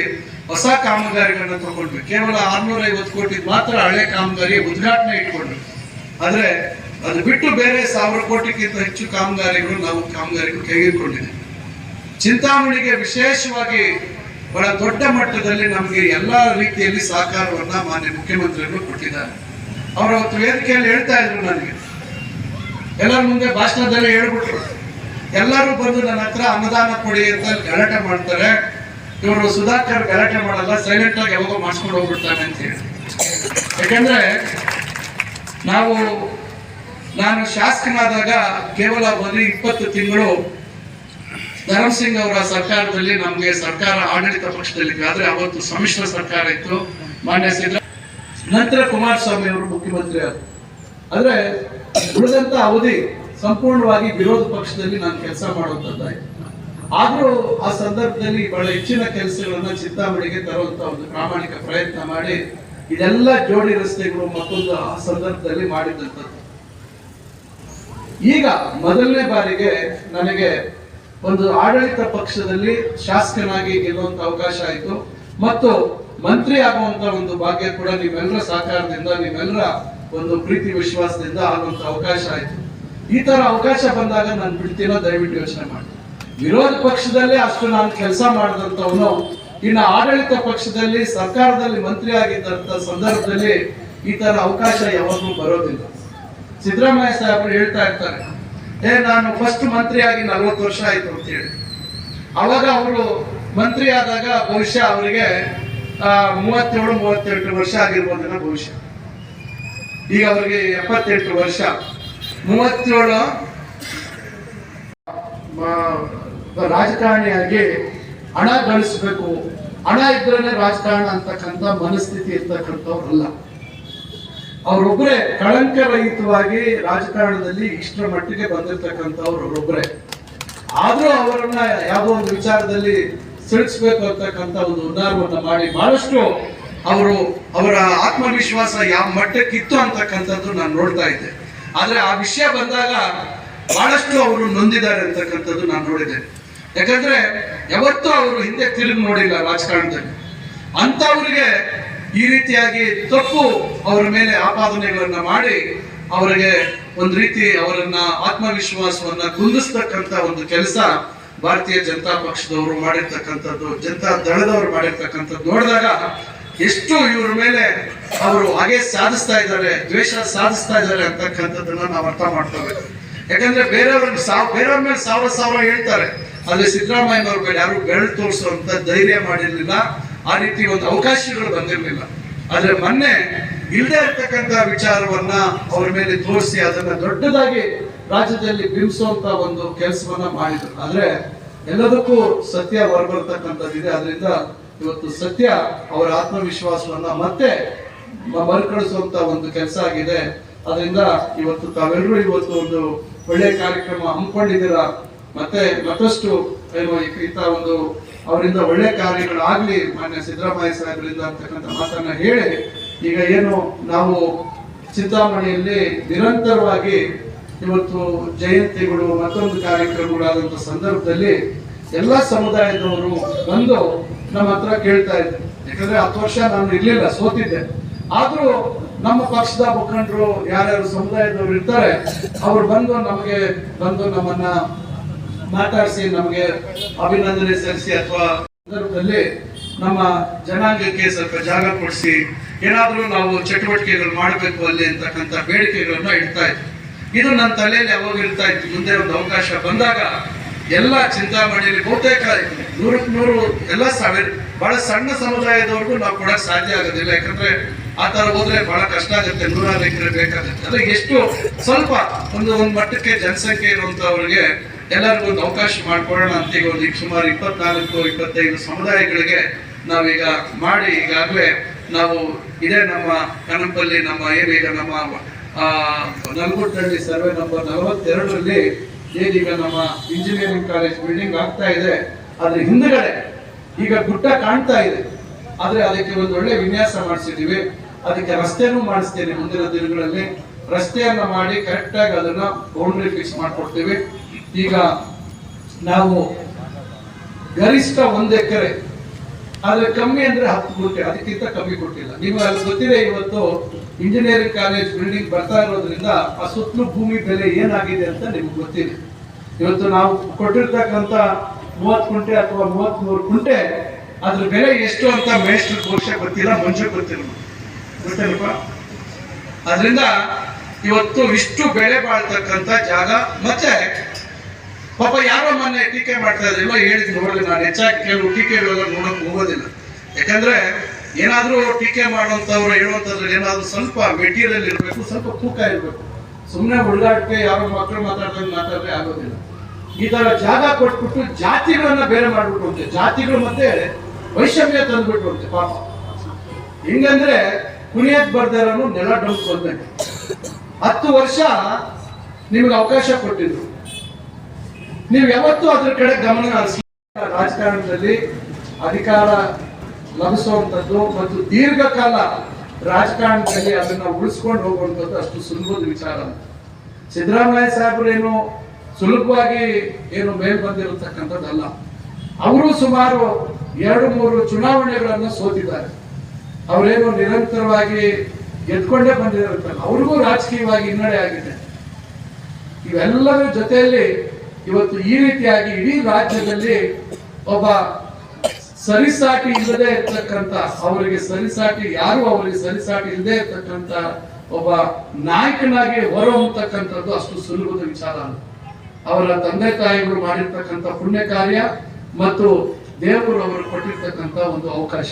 ಹೊಸ ಕಾಮಗಾರಿಗಳನ್ನ ತಗೊಂಡ್ವಿ. ಕೇವಲ 650 ಕೋಟಿ ಮಾತ್ರ ಹಳೆ ಕಾಮಗಾರಿ ಉದ್ಘಾಟನೆ ಇಟ್ಕೊಂಡ್ವಿ. ಆದ್ರೆ ಅದು ಬಿಟ್ಟು ಬೇರೆ 1,000 ಕೋಟಿಗಿಂತ ಹೆಚ್ಚು ಕಾಮಗಾರಿಗಳು ಕೈಗೆತ್ತಿಕೊಂಡಿದೆ. ಚಿಂತಾಮಣಿಗೆ ವಿಶೇಷವಾಗಿ ಬಹಳ ದೊಡ್ಡ ಮಟ್ಟದಲ್ಲಿ ನಮಗೆ ಎಲ್ಲಾ ರೀತಿಯಲ್ಲಿ ಸಹಕಾರವನ್ನ ಮಾನ್ಯ ಮುಖ್ಯಮಂತ್ರಿಗಳು ಕೊಟ್ಟಿದ್ದಾರೆ. ಅವರು ಅವತ್ತು ವೇದಿಕೆಯಲ್ಲಿ ಹೇಳ್ತಾ ಇದ್ರು, ನನಗೆ ಎಲ್ಲರ ಮುಂದೆ ಭಾಷಣದಲ್ಲಿ ಹೇಳ್ಬಿಟ್ರು, ಎಲ್ಲರೂ ಬಂದು ನನ್ನ ಹತ್ರ ಅನುದಾನ ಕೊಡಿ ಅಂತ ಗಲಾಟೆ ಮಾಡ್ತಾರೆ, ಇವರು ಸುಧಾಕರ್ ಗಲಾಟೆ ಮಾಡಲ್ಲ, ಸೈಲೆಂಟ್ ಆಗಿ ಯಾವಾಗ ಮಾಡಿಸ್ಕೊಂಡು ಹೋಗ್ಬಿಡ್ತಾನೆ ಅಂತ ಹೇಳಿ. ಯಾಕಂದ್ರೆ ನಾನು ಶಾಸಕನಾದಾಗ ಕೇವಲ ಬರೀ 20 ತಿಂಗಳು ಧರ್ಮಸಿಂಗ್ ಅವರ ಸರ್ಕಾರದಲ್ಲಿ ನಮ್ಗೆ ಸರ್ಕಾರ ಆಡಳಿತ ಪಕ್ಷದಲ್ಲಿ, ಆದ್ರೆ ಅವತ್ತು ಸಮ್ಮಿಶ್ರ ಸರ್ಕಾರ ಇತ್ತು. ಮಾನ್ಯ ನಂತರ ಕುಮಾರಸ್ವಾಮಿ ಅವರು ಮುಖ್ಯಮಂತ್ರಿ ಆದರು. ಆದ್ರೆ ಉಳಿದಂತ ಅವಧಿ ಸಂಪೂರ್ಣವಾಗಿ ವಿರೋಧ ಪಕ್ಷದಲ್ಲಿ ನಾನು ಕೆಲಸ ಮಾಡುವಂತದ್ದಾಯ್ತು. ಆದ್ರೂ ಆ ಸಂದರ್ಭದಲ್ಲಿ ಬಹಳ ಹೆಚ್ಚಿನ ಕೆಲಸಗಳನ್ನ ಚಿಂತಾಮಣಿಗೆ ತರುವಂತ ಒಂದು ಪ್ರಾಮಾಣಿಕ ಪ್ರಯತ್ನ ಮಾಡಿ ಇದೆಲ್ಲ ಜೋಡಿ ರಸ್ತೆಗಳು ಮತ್ತೊಂದು ಆ ಸಂದರ್ಭದಲ್ಲಿ ಮಾಡಿದಂಥದ್ದು. ಈಗ ಮೊದಲನೇ ಬಾರಿಗೆ ನನಗೆ ಒಂದು ಆಡಳಿತ ಪಕ್ಷದಲ್ಲಿ ಶಾಸಕನಾಗಿ ಗೆಲ್ಲುವಂತ ಅವಕಾಶ ಆಯಿತು ಮತ್ತು ಮಂತ್ರಿ ಆಗುವಂತ ಒಂದು ಭಾಗ್ಯ ಕೂಡ ನಿಮ್ಮೆಲ್ಲರ ಸಹಕಾರದಿಂದ, ನಿಮ್ಮೆಲ್ಲರ ಒಂದು ಪ್ರೀತಿ ವಿಶ್ವಾಸದಿಂದ ಆಗುವಂತ ಅವಕಾಶ ಆಯಿತು. ಈ ತರ ಅವಕಾಶ ಬಂದಾಗ ನಾನು ಬಿಡ್ತೀನೋ ದಯವಿಟ್ಟು ಯೋಚನೆ ಮಾಡಿ. ವಿರೋಧ ಪಕ್ಷದಲ್ಲೇ ಅಷ್ಟು ನಾನು ಕೆಲಸ ಮಾಡಿದಂಥವನು ಇನ್ನು ಆಡಳಿತ ಪಕ್ಷದಲ್ಲಿ ಸರ್ಕಾರದಲ್ಲಿ ಮಂತ್ರಿ ಆಗಿದ್ದಂತ ಸಂದರ್ಭದಲ್ಲಿ ಈ ತರ ಅವಕಾಶ ಯಾವಾಗಲೂ ಬರೋದಿಲ್ಲ. ಸಿದ್ದರಾಮಯ್ಯ ಸಾಹೇಬರು ಹೇಳ್ತಾ ಇರ್ತಾರೆ, ನಾನು ಫಸ್ಟ್ ಮಂತ್ರಿ ಆಗಿ 40 ವರ್ಷ ಆಯ್ತು ಅಂತ ಹೇಳಿ. ಅವಾಗ ಅವರು ಮಂತ್ರಿ ಆದಾಗ ಬಹುಶಃ ಅವರಿಗೆ 37-38 ವರ್ಷ ಆಗಿರ್ಬೋದೇನೋ ಬಹುಶಃ. ಈಗ ಅವರಿಗೆ 78 ವರ್ಷ. 37 ರಾಜಕಾರಣಿಯಾಗಿ ಹಣ ಗಳಿಸಬೇಕು, ಹಣ ಇದ್ರೇನೆ ರಾಜಕಾರಣ ಅಂತಕ್ಕಂಥ ಮನಸ್ಥಿತಿ ಇರ್ತಕ್ಕಂಥವ್ರಲ್ಲ. ಅವರೊಬ್ಬರೇ ಕಳಂಕರಹಿತವಾಗಿ ರಾಜಕಾರಣದಲ್ಲಿ ಇಷ್ಟರ ಮಟ್ಟಿಗೆ ಬಂದಿರ್ತಕ್ಕಂಥವ್ರು ಅವರೊಬ್ಬರೇ. ಆದ್ರೂ ಅವರನ್ನ ಯಾವುದೋ ಒಂದು ವಿಚಾರದಲ್ಲಿ ಸಿಡಿಸ್ಬೇಕು ಅಂತಕ್ಕಂಥ ಒಂದು ಹುನ್ನಾರವನ್ನ ಮಾಡಿ ಬಹಳಷ್ಟು ಅವರ ಆತ್ಮವಿಶ್ವಾಸ ಯಾವ ಮಟ್ಟಕ್ಕಿತ್ತು ಅಂತಕ್ಕಂಥದ್ದು ನಾನು ನೋಡ್ತಾ ಇದ್ದೆ. ಆದ್ರೆ ಆ ವಿಷಯ ಬಂದಾಗ ಬಹಳಷ್ಟು ಅವರು ನೊಂದಿದ್ದಾರೆ ಅಂತಕ್ಕಂಥದ್ದು ನಾನು ನೋಡಿದ್ದೇನೆ. ಯಾಕಂದ್ರೆ ಯಾವತ್ತೂ ಅವರು ಹಿಂದೆ ತಿರುಗಿ ನೋಡಿಲ್ಲ ರಾಜಕಾರಣದಲ್ಲಿ. ಅಂತವ್ರಿಗೆ ಈ ರೀತಿಯಾಗಿ ತಪ್ಪು ಅವರ ಮೇಲೆ ಆಪಾದನೆಗಳನ್ನ ಮಾಡಿ ಅವರಿಗೆ ಒಂದು ರೀತಿ ಅವರನ್ನ ಆತ್ಮವಿಶ್ವಾಸವನ್ನ ಕುಂದಿಸ್ತಕ್ಕಂಥ ಒಂದು ಕೆಲಸ ಭಾರತೀಯ ಜನತಾ ಪಕ್ಷದವರು ಮಾಡಿರ್ತಕ್ಕಂಥದ್ದು, ಜನತಾ ದಳದವರು ಮಾಡಿರ್ತಕ್ಕಂಥದ್ದು ನೋಡಿದಾಗ ಎಷ್ಟು ಇವ್ರ ಮೇಲೆ ಅವರು ಹಾಗೆ ಸಾಧಿಸ್ತಾ ಇದ್ದಾರೆ, ದ್ವೇಷ ಸಾಧಿಸ್ತಾ ಇದ್ದಾರೆ ಅಂತಕ್ಕಂಥದ್ದನ್ನ ನಾವು ಅರ್ಥ ಮಾಡ್ಕೋಬೇಕು. ಯಾಕಂದ್ರೆ ಬೇರೆಯವ್ರ ಮೇಲೆ ಸಾವಿರ ಹೇಳ್ತಾರೆ, ಆದ್ರೆ ಸಿದ್ದರಾಮಯ್ಯನವ್ರ ಮೇಲೆ ಯಾರು ಬೆರಳು ತೋರಿಸುವಂತ ಧೈರ್ಯ ಮಾಡಿರ್ಲಿಲ್ಲ, ಆ ರೀತಿ ಒಂದು ಅವಕಾಶಗಳು ಬಂದಿರಲಿಲ್ಲ. ಆದ್ರೆ ಮೊನ್ನೆ ಇಲ್ಲದೆ ಇರ್ತಕ್ಕಂಥ ವಿಚಾರವನ್ನ ಅವ್ರ ಮೇಲೆ ತೋರಿಸಿ ಅದನ್ನ ದೊಡ್ಡದಾಗಿ ರಾಜ್ಯದಲ್ಲಿ ಬಿಂಬಿಸುವಂತ ಒಂದು ಕೆಲಸವನ್ನ ಮಾಡಿದ್ರು. ಆದ್ರೆ ಎಲ್ಲದಕ್ಕೂ ಸತ್ಯ ಹೊರಬರ್ತಕ್ಕಂಥದ್ದಿದೆ. ಅದರಿಂದ ಇವತ್ತು ಸತ್ಯ ಅವರ ಆತ್ಮವಿಶ್ವಾಸವನ್ನ ಮತ್ತೆ ಮರುಕಳಿಸುವಂತ ಒಂದು ಕೆಲಸ ಆಗಿದೆ. ಅದರಿಂದ ಇವತ್ತು ತಾವೆಲ್ಲರೂ ಇವತ್ತು ಒಂದು ಒಳ್ಳೆಯ ಕಾರ್ಯಕ್ರಮ ಹಮ್ಮಿಕೊಂಡಿದ್ದೀರಾ. ಮತ್ತಷ್ಟು ಏನು ಇಂಥ ಒಂದು ಅವರಿಂದ ಒಳ್ಳೆ ಕಾರ್ಯಗಳಾಗ್ಲಿ ಮಾನ್ಯ ಸಿದ್ದರಾಮಯ್ಯ ಸಾಹೇಬರಿಂದ ಅಂತಕ್ಕಂಥ ಮಾತನ್ನ ಹೇಳಿ, ಈಗ ಏನು ನಾವು ಚಿಂತಾಮಣಿಯಲ್ಲಿ ನಿರಂತರವಾಗಿ ಇವತ್ತು ಜಯಂತಿಗಳು ಮತ್ತೊಂದು ಕಾರ್ಯಕ್ರಮಗಳಾದಂಥ ಸಂದರ್ಭದಲ್ಲಿ ಎಲ್ಲ ಸಮುದಾಯದವರು ಬಂದು ನಮ್ಮ ಹತ್ರ ಕೇಳ್ತಾ ಇದ್ರು. ಯಾಕಂದ್ರೆ 10 ವರ್ಷ ನಾನು ಇರ್ಲಿಲ್ಲ, ಸೋತಿದ್ದೆ. ಆದ್ರೂ ನಮ್ಮ ಪಕ್ಷದ ಮುಖಂಡರು ಯಾರ್ಯಾರು ಸಮುದಾಯದವರು ಇರ್ತಾರೆ ಅವ್ರು ಬಂದು ನಮ್ಮನ್ನ ಮಾತಾಡಿಸಿ ನಮಗೆ ಅಭಿನಂದನೆ ಸಲ್ಲಿಸಿ ಅಥವಾ ಸಂದರ್ಭದಲ್ಲಿ ನಮ್ಮ ಜನಾಂಗಕ್ಕೆ ಸ್ವಲ್ಪ ಜಾಗ ಕೊಡಿಸಿ ಏನಾದ್ರೂ ನಾವು ಚಟುವಟಿಕೆಗಳು ಮಾಡಬೇಕು ಅಲ್ಲಿ ಅಂತಕ್ಕಂಥ ಬೇಡಿಕೆಗಳನ್ನ ಇಡ್ತಾ ಇದ್ವಿ. ಇದು ನನ್ನ ತಲೆಯಲ್ಲಿ ಯಾವಾಗ ಇರ್ತಾ ಇತ್ತು. ಮುಂದೆ ಒಂದು ಅವಕಾಶ ಬಂದಾಗ ಎಲ್ಲ ಚಿಂತಾಮಣಿಯಲ್ಲಿ ಬಹುತೇಕ 100 ಎಲ್ಲ ಬಹಳ ಸಣ್ಣ ಸಮುದಾಯದವರೆಗೂ ನಾವು ಕೊಡಕ್ ಸಾಧ್ಯ ಆಗೋದಿಲ್ಲ. ಯಾಕಂದ್ರೆ ಆ ತರ ಹೋದ್ರೆ ಬಹಳ ಕಷ್ಟ ಆಗುತ್ತೆ, 100 ಎಕರೆ ಬೇಕಾಗುತ್ತೆ. ಅಂದ್ರೆ ಎಷ್ಟು ಸ್ವಲ್ಪ ಒಂದು ಮಟ್ಟಕ್ಕೆ ಜನಸಂಖ್ಯೆ ಇರುವಂತವ್ರಿಗೆ ಎಲ್ಲರಿಗೂ ಒಂದು ಅವಕಾಶ ಮಾಡ್ಕೊಳ್ಳೋಣ ಅಂತ ಈಗ ಒಂದು ಸುಮಾರು 24-25 ಸಮುದಾಯಗಳಿಗೆ ನಾವೀಗ ಮಾಡಿ ಈಗಾಗಲೇ ನಾವು ಇದೇ ನಮ್ಮ ಕನಂಪಲ್ಲಿ ನಮ್ಮ ಏನೀಗ ನಮ್ಮ ನಲ್ಗುಟ್ಟಹಳ್ಳಿ ಸರ್ವೆ ನಂಬರ್ 42ರಲ್ಲಿ ಏನೀಗ ನಮ್ಮ ಇಂಜಿನಿಯರಿಂಗ್ ಕಾಲೇಜ್ ಬಿಲ್ಡಿಂಗ್ ಆಗ್ತಾ ಇದೆ. ಅದ್ರ ಹಿಂದ್ಗಡೆ ಈಗ ಗುಡ್ಡ ಕಾಣ್ತಾ ಇದೆ. ಆದ್ರೆ ಅದಕ್ಕೆ ಒಂದು ಒಳ್ಳೆ ವಿನ್ಯಾಸ ಮಾಡಿಸಿದೀವಿ. ಅದಕ್ಕೆ ರಸ್ತೆನೂ ಮಾಡಿಸ್ತೇನೆ. ಮುಂದಿನ ದಿನಗಳಲ್ಲಿ ರಸ್ತೆಯನ್ನ ಮಾಡಿ ಕರೆಕ್ಟ್ ಆಗಿ ಅದನ್ನ ಬೌಂಡ್ರಿ ಫಿಕ್ಸ್ ಮಾಡ್ಕೊಡ್ತೀವಿ. ಈಗ ನಾವು ಗರಿಷ್ಠ 1 ಎಕರೆ, ಆದ್ರೆ ಕಮ್ಮಿ ಅಂದ್ರೆ 10 ಗುಂಟೆ, ಅದಕ್ಕಿಂತ ಕಮ್ಮಿ ಕೊಟ್ಟಿಲ್ಲ. ನಿಮ್ಗೆ ಅಲ್ಲಿ ಗೊತ್ತಿದೆ, ಇವತ್ತು ಇಂಜಿನಿಯರಿಂಗ್ ಕಾಲೇಜ್ ಬಿಲ್ಡಿಂಗ್ ಬರ್ತಾ ಇರೋದ್ರಿಂದ ಆ ಸುತ್ತಲೂ ಭೂಮಿ ಬೆಲೆ ಏನಾಗಿದೆ ಅಂತ ನಿಮ್ಗೆ ಗೊತ್ತಿದೆ. ಇವತ್ತು ನಾವು ಕೊಟ್ಟಿರ್ತಕ್ಕಂಥ 30 ಗುಂಟೆ ಅಥವಾ 33 ಗುಂಟೆ ಅದ್ರ ಬೆಲೆ ಎಷ್ಟು ಅಂತ ಮೇಷ್ಟ್ರಿಗೆ ಬಹುಶಃ ಗೊತ್ತಿಲ್ಲ, ಮಂಜು ಗೊತ್ತಿಲ್ಲಪ್ಪ. ಅದರಿಂದ ಇವತ್ತು ಇಷ್ಟು ಬೆಲೆ ಬಾಳ್ತಕ್ಕಂಥ ಜಾಗ. ಮತ್ತೆ ಪಾಪ ಯಾರೋ ಮೊನ್ನೆ ಟೀಕೆ ಮಾಡ್ತಾ ಇದ್ದಿಲ್ಲ, ಹೇಳಿದ್ ನೋಡಿದ್ರೆ ನಾನು ಹೆಚ್ಚಾಗಿ ಟೀಕೆಗಳೆಲ್ಲ ನೋಡಕ್ ಹೋಗೋದಿಲ್ಲ. ಯಾಕಂದ್ರೆ ಏನಾದ್ರೂ ಟೀಕೆ ಮಾಡುವಂತವ್ರು ಹೇಳುವಂತದ್ರಲ್ಲಿ ಏನಾದ್ರು ಸ್ವಲ್ಪ ಮೆಟೀರಿಯಲ್ ಇರಬೇಕು, ಸ್ವಲ್ಪ ತೂಕ ಇರಬೇಕು. ಸುಮ್ಮನೆ ಹುಡುಗಾಟಕ್ಕೆ ಯಾರೋ ಮಕ್ಕಳು ಮಾತಾಡಿದ್ರೆ ಆಗೋದಿಲ್ಲ. ಈ ತರ ಜಾಗ ಕೊಟ್ಬಿಟ್ಟು ಜಾತಿಗಳನ್ನ ಬೇರೆ ಮಾಡ್ಬಿಟ್ಟು ಜಾತಿಗಳು ಮತ್ತೆ ವೈಷಮ್ಯ ತಂದ್ಬಿಟ್ಟು ಪಾಪ. ಹಿಂಗಂದ್ರೆ ಕುಣಿಯಕ್ ಬರ್ದಾರನು ನೆಲ ಡಂಪ್ ಬಂದಂಗೆ. 10 ವರ್ಷ ನಿಮ್ಗೆ ಅವಕಾಶ ಕೊಟ್ಟಿದ್ರು, ನೀವು ಯಾವತ್ತೂ ಅದ್ರ ಕಡೆ ಗಮನ ಹರಿಸಿ. ರಾಜಕಾರಣದಲ್ಲಿ ಅಧಿಕಾರ ಲಭಿಸುವಂಥದ್ದು ಮತ್ತು ದೀರ್ಘಕಾಲ ರಾಜಕಾರಣದಲ್ಲಿ ಅದನ್ನ ಉಳಿಸ್ಕೊಂಡು ಹೋಗುವಂಥದ್ದು ಅಷ್ಟು ಸುಲಭದ ವಿಚಾರ. ಸಿದ್ದರಾಮಯ್ಯ ಸಾಹೇಬರೇನು ಸುಲಭವಾಗಿ ಏನು ಮೇಲ್ ಬಂದಿರತಕ್ಕಂಥದ್ದಲ್ಲ. ಅವರು ಸುಮಾರು 2-3 ಚುನಾವಣೆಗಳನ್ನು ಸೋತಿದ್ದಾರೆ. ಅವರೇನು ನಿರಂತರವಾಗಿ ಗೆದ್ಕೊಂಡೇ ಬಂದಿರುತ್ತಲ್ಲ, ಅವ್ರಿಗೂ ರಾಜಕೀಯವಾಗಿ ಹಿನ್ನಡೆ ಆಗಿದೆ. ಇವೆಲ್ಲರ ಜೊತೆಯಲ್ಲಿ ಇವತ್ತು ಈ ರೀತಿಯಾಗಿ ಇಡೀ ರಾಜ್ಯದಲ್ಲಿ ಒಬ್ಬ ಸರಿಸಾಟಿ ಇಲ್ಲದೆ ಇರ್ತಕ್ಕಂಥ, ಅವರಿಗೆ ಸರಿಸಾಟಿ ಇಲ್ಲದೆ ಇರ್ತಕ್ಕಂಥ ಒಬ್ಬ ನಾಯಕನಾಗಿ ಹೊರಹೊಮ್ಮತಕ್ಕಂಥದ್ದು ಅಷ್ಟು ಸುಲಭದ ವಿಚಾರ ಅಲ್ಲ. ಅವರ ತಂದೆ ತಾಯಿಗಳು ಮಾಡಿರ್ತಕ್ಕಂಥ ಪುಣ್ಯ ಕಾರ್ಯ ಮತ್ತು ದೇವರು ಅವರು ಕೊಟ್ಟಿರ್ತಕ್ಕಂಥ ಒಂದು ಅವಕಾಶ.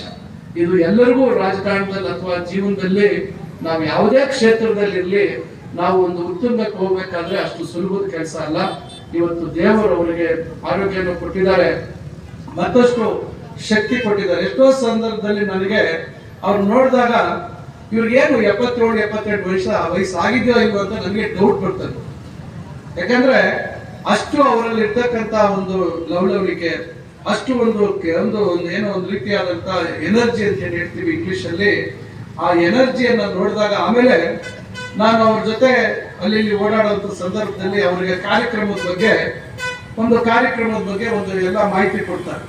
ಇದು ಎಲ್ಲರಿಗೂ ರಾಜಕಾರಣದಲ್ಲಿ ಅಥವಾ ಜೀವನದಲ್ಲಿ ನಾವು ಯಾವುದೇ ಕ್ಷೇತ್ರದಲ್ಲಿರ್ಲಿ ನಾವು ಒಂದು ಉತ್ತುಂಗಕ್ಕೆ ಹೋಗ್ಬೇಕಾದ್ರೆ ಅಷ್ಟು ಸುಲಭದ ಕೆಲಸ ಅಲ್ಲ. ಇವತ್ತು ದೇವರು ಅವರಿಗೆ ಆರೋಗ್ಯವನ್ನು ಕೊಟ್ಟಿದ್ದಾರೆ, ಮತ್ತಷ್ಟು ಶಕ್ತಿ ಕೊಟ್ಟಿದ್ದಾರೆ. ಎಷ್ಟೋ ಸಂದರ್ಭದಲ್ಲಿ ನನಗೆ ಅವ್ರು ನೋಡಿದಾಗ ಇವ್ರಿಗೇನು 77-78 ವಯಸ್ಸು ಆಗಿದೆಯೋ ಇಲ್ವೋ ಅಂತ ನನಗೆ ಡೌಟ್ ಬರ್ತದೆ. ಯಾಕಂದ್ರೆ ಅಷ್ಟು ಅವರಲ್ಲಿ ಇರ್ತಕ್ಕಂಥ ಒಂದು ಲವಲವಿಕೆ, ಅಷ್ಟು ಒಂದು ಏನೋ ಒಂದು ರೀತಿಯಾದಂತ ಎನರ್ಜಿ ಅಂತ ಏನ್ ಹೇಳ್ತೀವಿ ಇಂಗ್ಲಿಷ್ ಅಲ್ಲಿ, ಆ ಎನರ್ಜಿಯನ್ನ ನೋಡಿದಾಗ ಆಮೇಲೆ ನಾನು ಅವ್ರ ಜೊತೆ ಅಲ್ಲಿ ಇಲ್ಲಿ ಓಡಾಡುವಂತ ಸಂದರ್ಭದಲ್ಲಿ ಅವರಿಗೆ ಕಾರ್ಯಕ್ರಮದ ಬಗ್ಗೆ ಒಂದು ಎಲ್ಲ ಮಾಹಿತಿ ಕೊಡ್ತಾರೆ.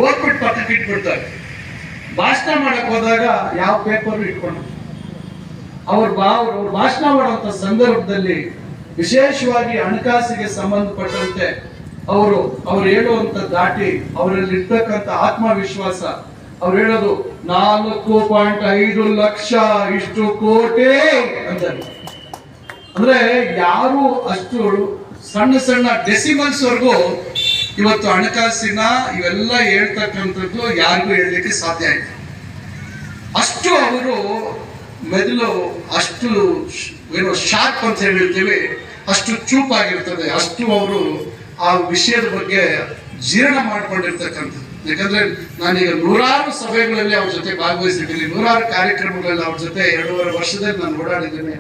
ಓದ್ಬಿಟ್ಟು ಪಕ್ಕಕ್ಕೆ ಇಟ್ಬಿಡ್ತಾರೆ. ಭಾಷಣ ಮಾಡಕ್ ಹೋದಾಗ ಯಾವ ಪೇಪರ್ ಇಟ್ಕೊಂಡು ಅವ್ರ ಭಾಷಣ ಮಾಡುವಂತ ಸಂದರ್ಭದಲ್ಲಿ ವಿಶೇಷವಾಗಿ ಹಣಕಾಸಿಗೆ ಸಂಬಂಧಪಟ್ಟಂತೆ ಅವರು ಹೇಳುವಂತ ದಾಟಿ, ಅವರಲ್ಲಿ ಇರ್ತಕ್ಕಂಥ ಆತ್ಮವಿಶ್ವಾಸ, ಅವ್ರು ಹೇಳೋದು 4.5 ಲಕ್ಷ ಇಷ್ಟು ಕೋಟಿ ಅಂತ. ಅಂದ್ರೆ ಯಾರು ಅಷ್ಟು ಸಣ್ಣ ಡೆಸಿಮಲ್ಸ್ ವರ್ಗೂ ಇವತ್ತು ಹಣಕಾಸಿನ ಇವೆಲ್ಲ ಹೇಳ್ತಕ್ಕಂಥದ್ದು ಯಾರಿಗೂ ಹೇಳಲಿಕ್ಕೆ ಸಾಧ್ಯ ಆಯ್ತು. ಅಷ್ಟು ಅವರು ಮೆದುಳು ಅಷ್ಟು ಶಾರ್ಪ್ ಅಂತ ಹೇಳ್ತೀವಿ, ಅಷ್ಟು ಚೂಪಾಗಿರ್ತದೆ, ಅಷ್ಟು ಅವರು ಆ ವಿಷಯದ ಬಗ್ಗೆ ಜೀರ್ಣ ಮಾಡ್ಕೊಂಡಿರ್ತಕ್ಕಂಥದ್ದು. ಯಾಕಂದ್ರೆ ನಾನೀಗ 100 ಸಭೆಗಳಲ್ಲಿ ಅವ್ರ ಜೊತೆ ಭಾಗವಹಿಸಿದ್ದೀನಿ, 100 ಕಾರ್ಯಕ್ರಮಗಳಲ್ಲಿ ಅವ್ರ ಜೊತೆ 2.5 ವರ್ಷದಲ್ಲಿ ನಾನು ಓಡಾಡಿದ್ದೀನಿ.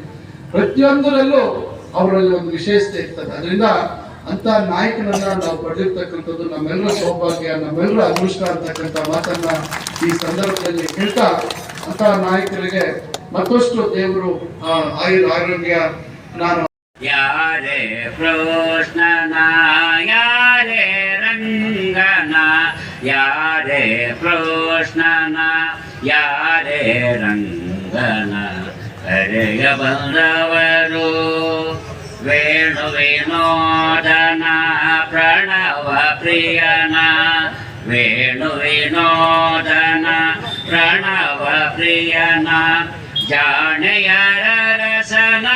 ಪ್ರತಿಯೊಂದರಲ್ಲೂ ಅವರಲ್ಲಿ ಒಂದು ವಿಶೇಷತೆ ಇರ್ತದೆ. ಅದರಿಂದ ಅಂತ ನಾಯಕನನ್ನ ನಾವು ಪಡೆದಿರ್ತಕ್ಕಂಥದ್ದು ನಮ್ಮೆಲ್ಲರ ಸೌಭಾಗ್ಯ, ನಮ್ಮೆಲ್ಲರ ಅದೃಷ್ಟ ಅಂತಕ್ಕಂಥ ಮಾತನ್ನ ಈ ಸಂದರ್ಭದಲ್ಲಿ ಹೇಳ್ತಾ, ಅಂತ ನಾಯಕರಿಗೆ ಮತ್ತಷ್ಟು ದೇವರು ಆರೋಗ್ಯ. ನಾನು ಯಾರೇ ಕೃಷ್ಣನ ಯಾರೇ ರಂಗನ, ಯಾರೇ ಕೃಷ್ಣನ ಯಾರೇ ರಂಗನ ಕರೆಯ ಬಂದವರು, ವೇಣು ವಿನೋದನ ಪ್ರಣವ ಪ್ರಿಯನ, ವೇಣು ವಿನೋದನ ಪ್ರಣವ ಪ್ರಿಯನ, ಜಾಣೆಯರ ರಸನ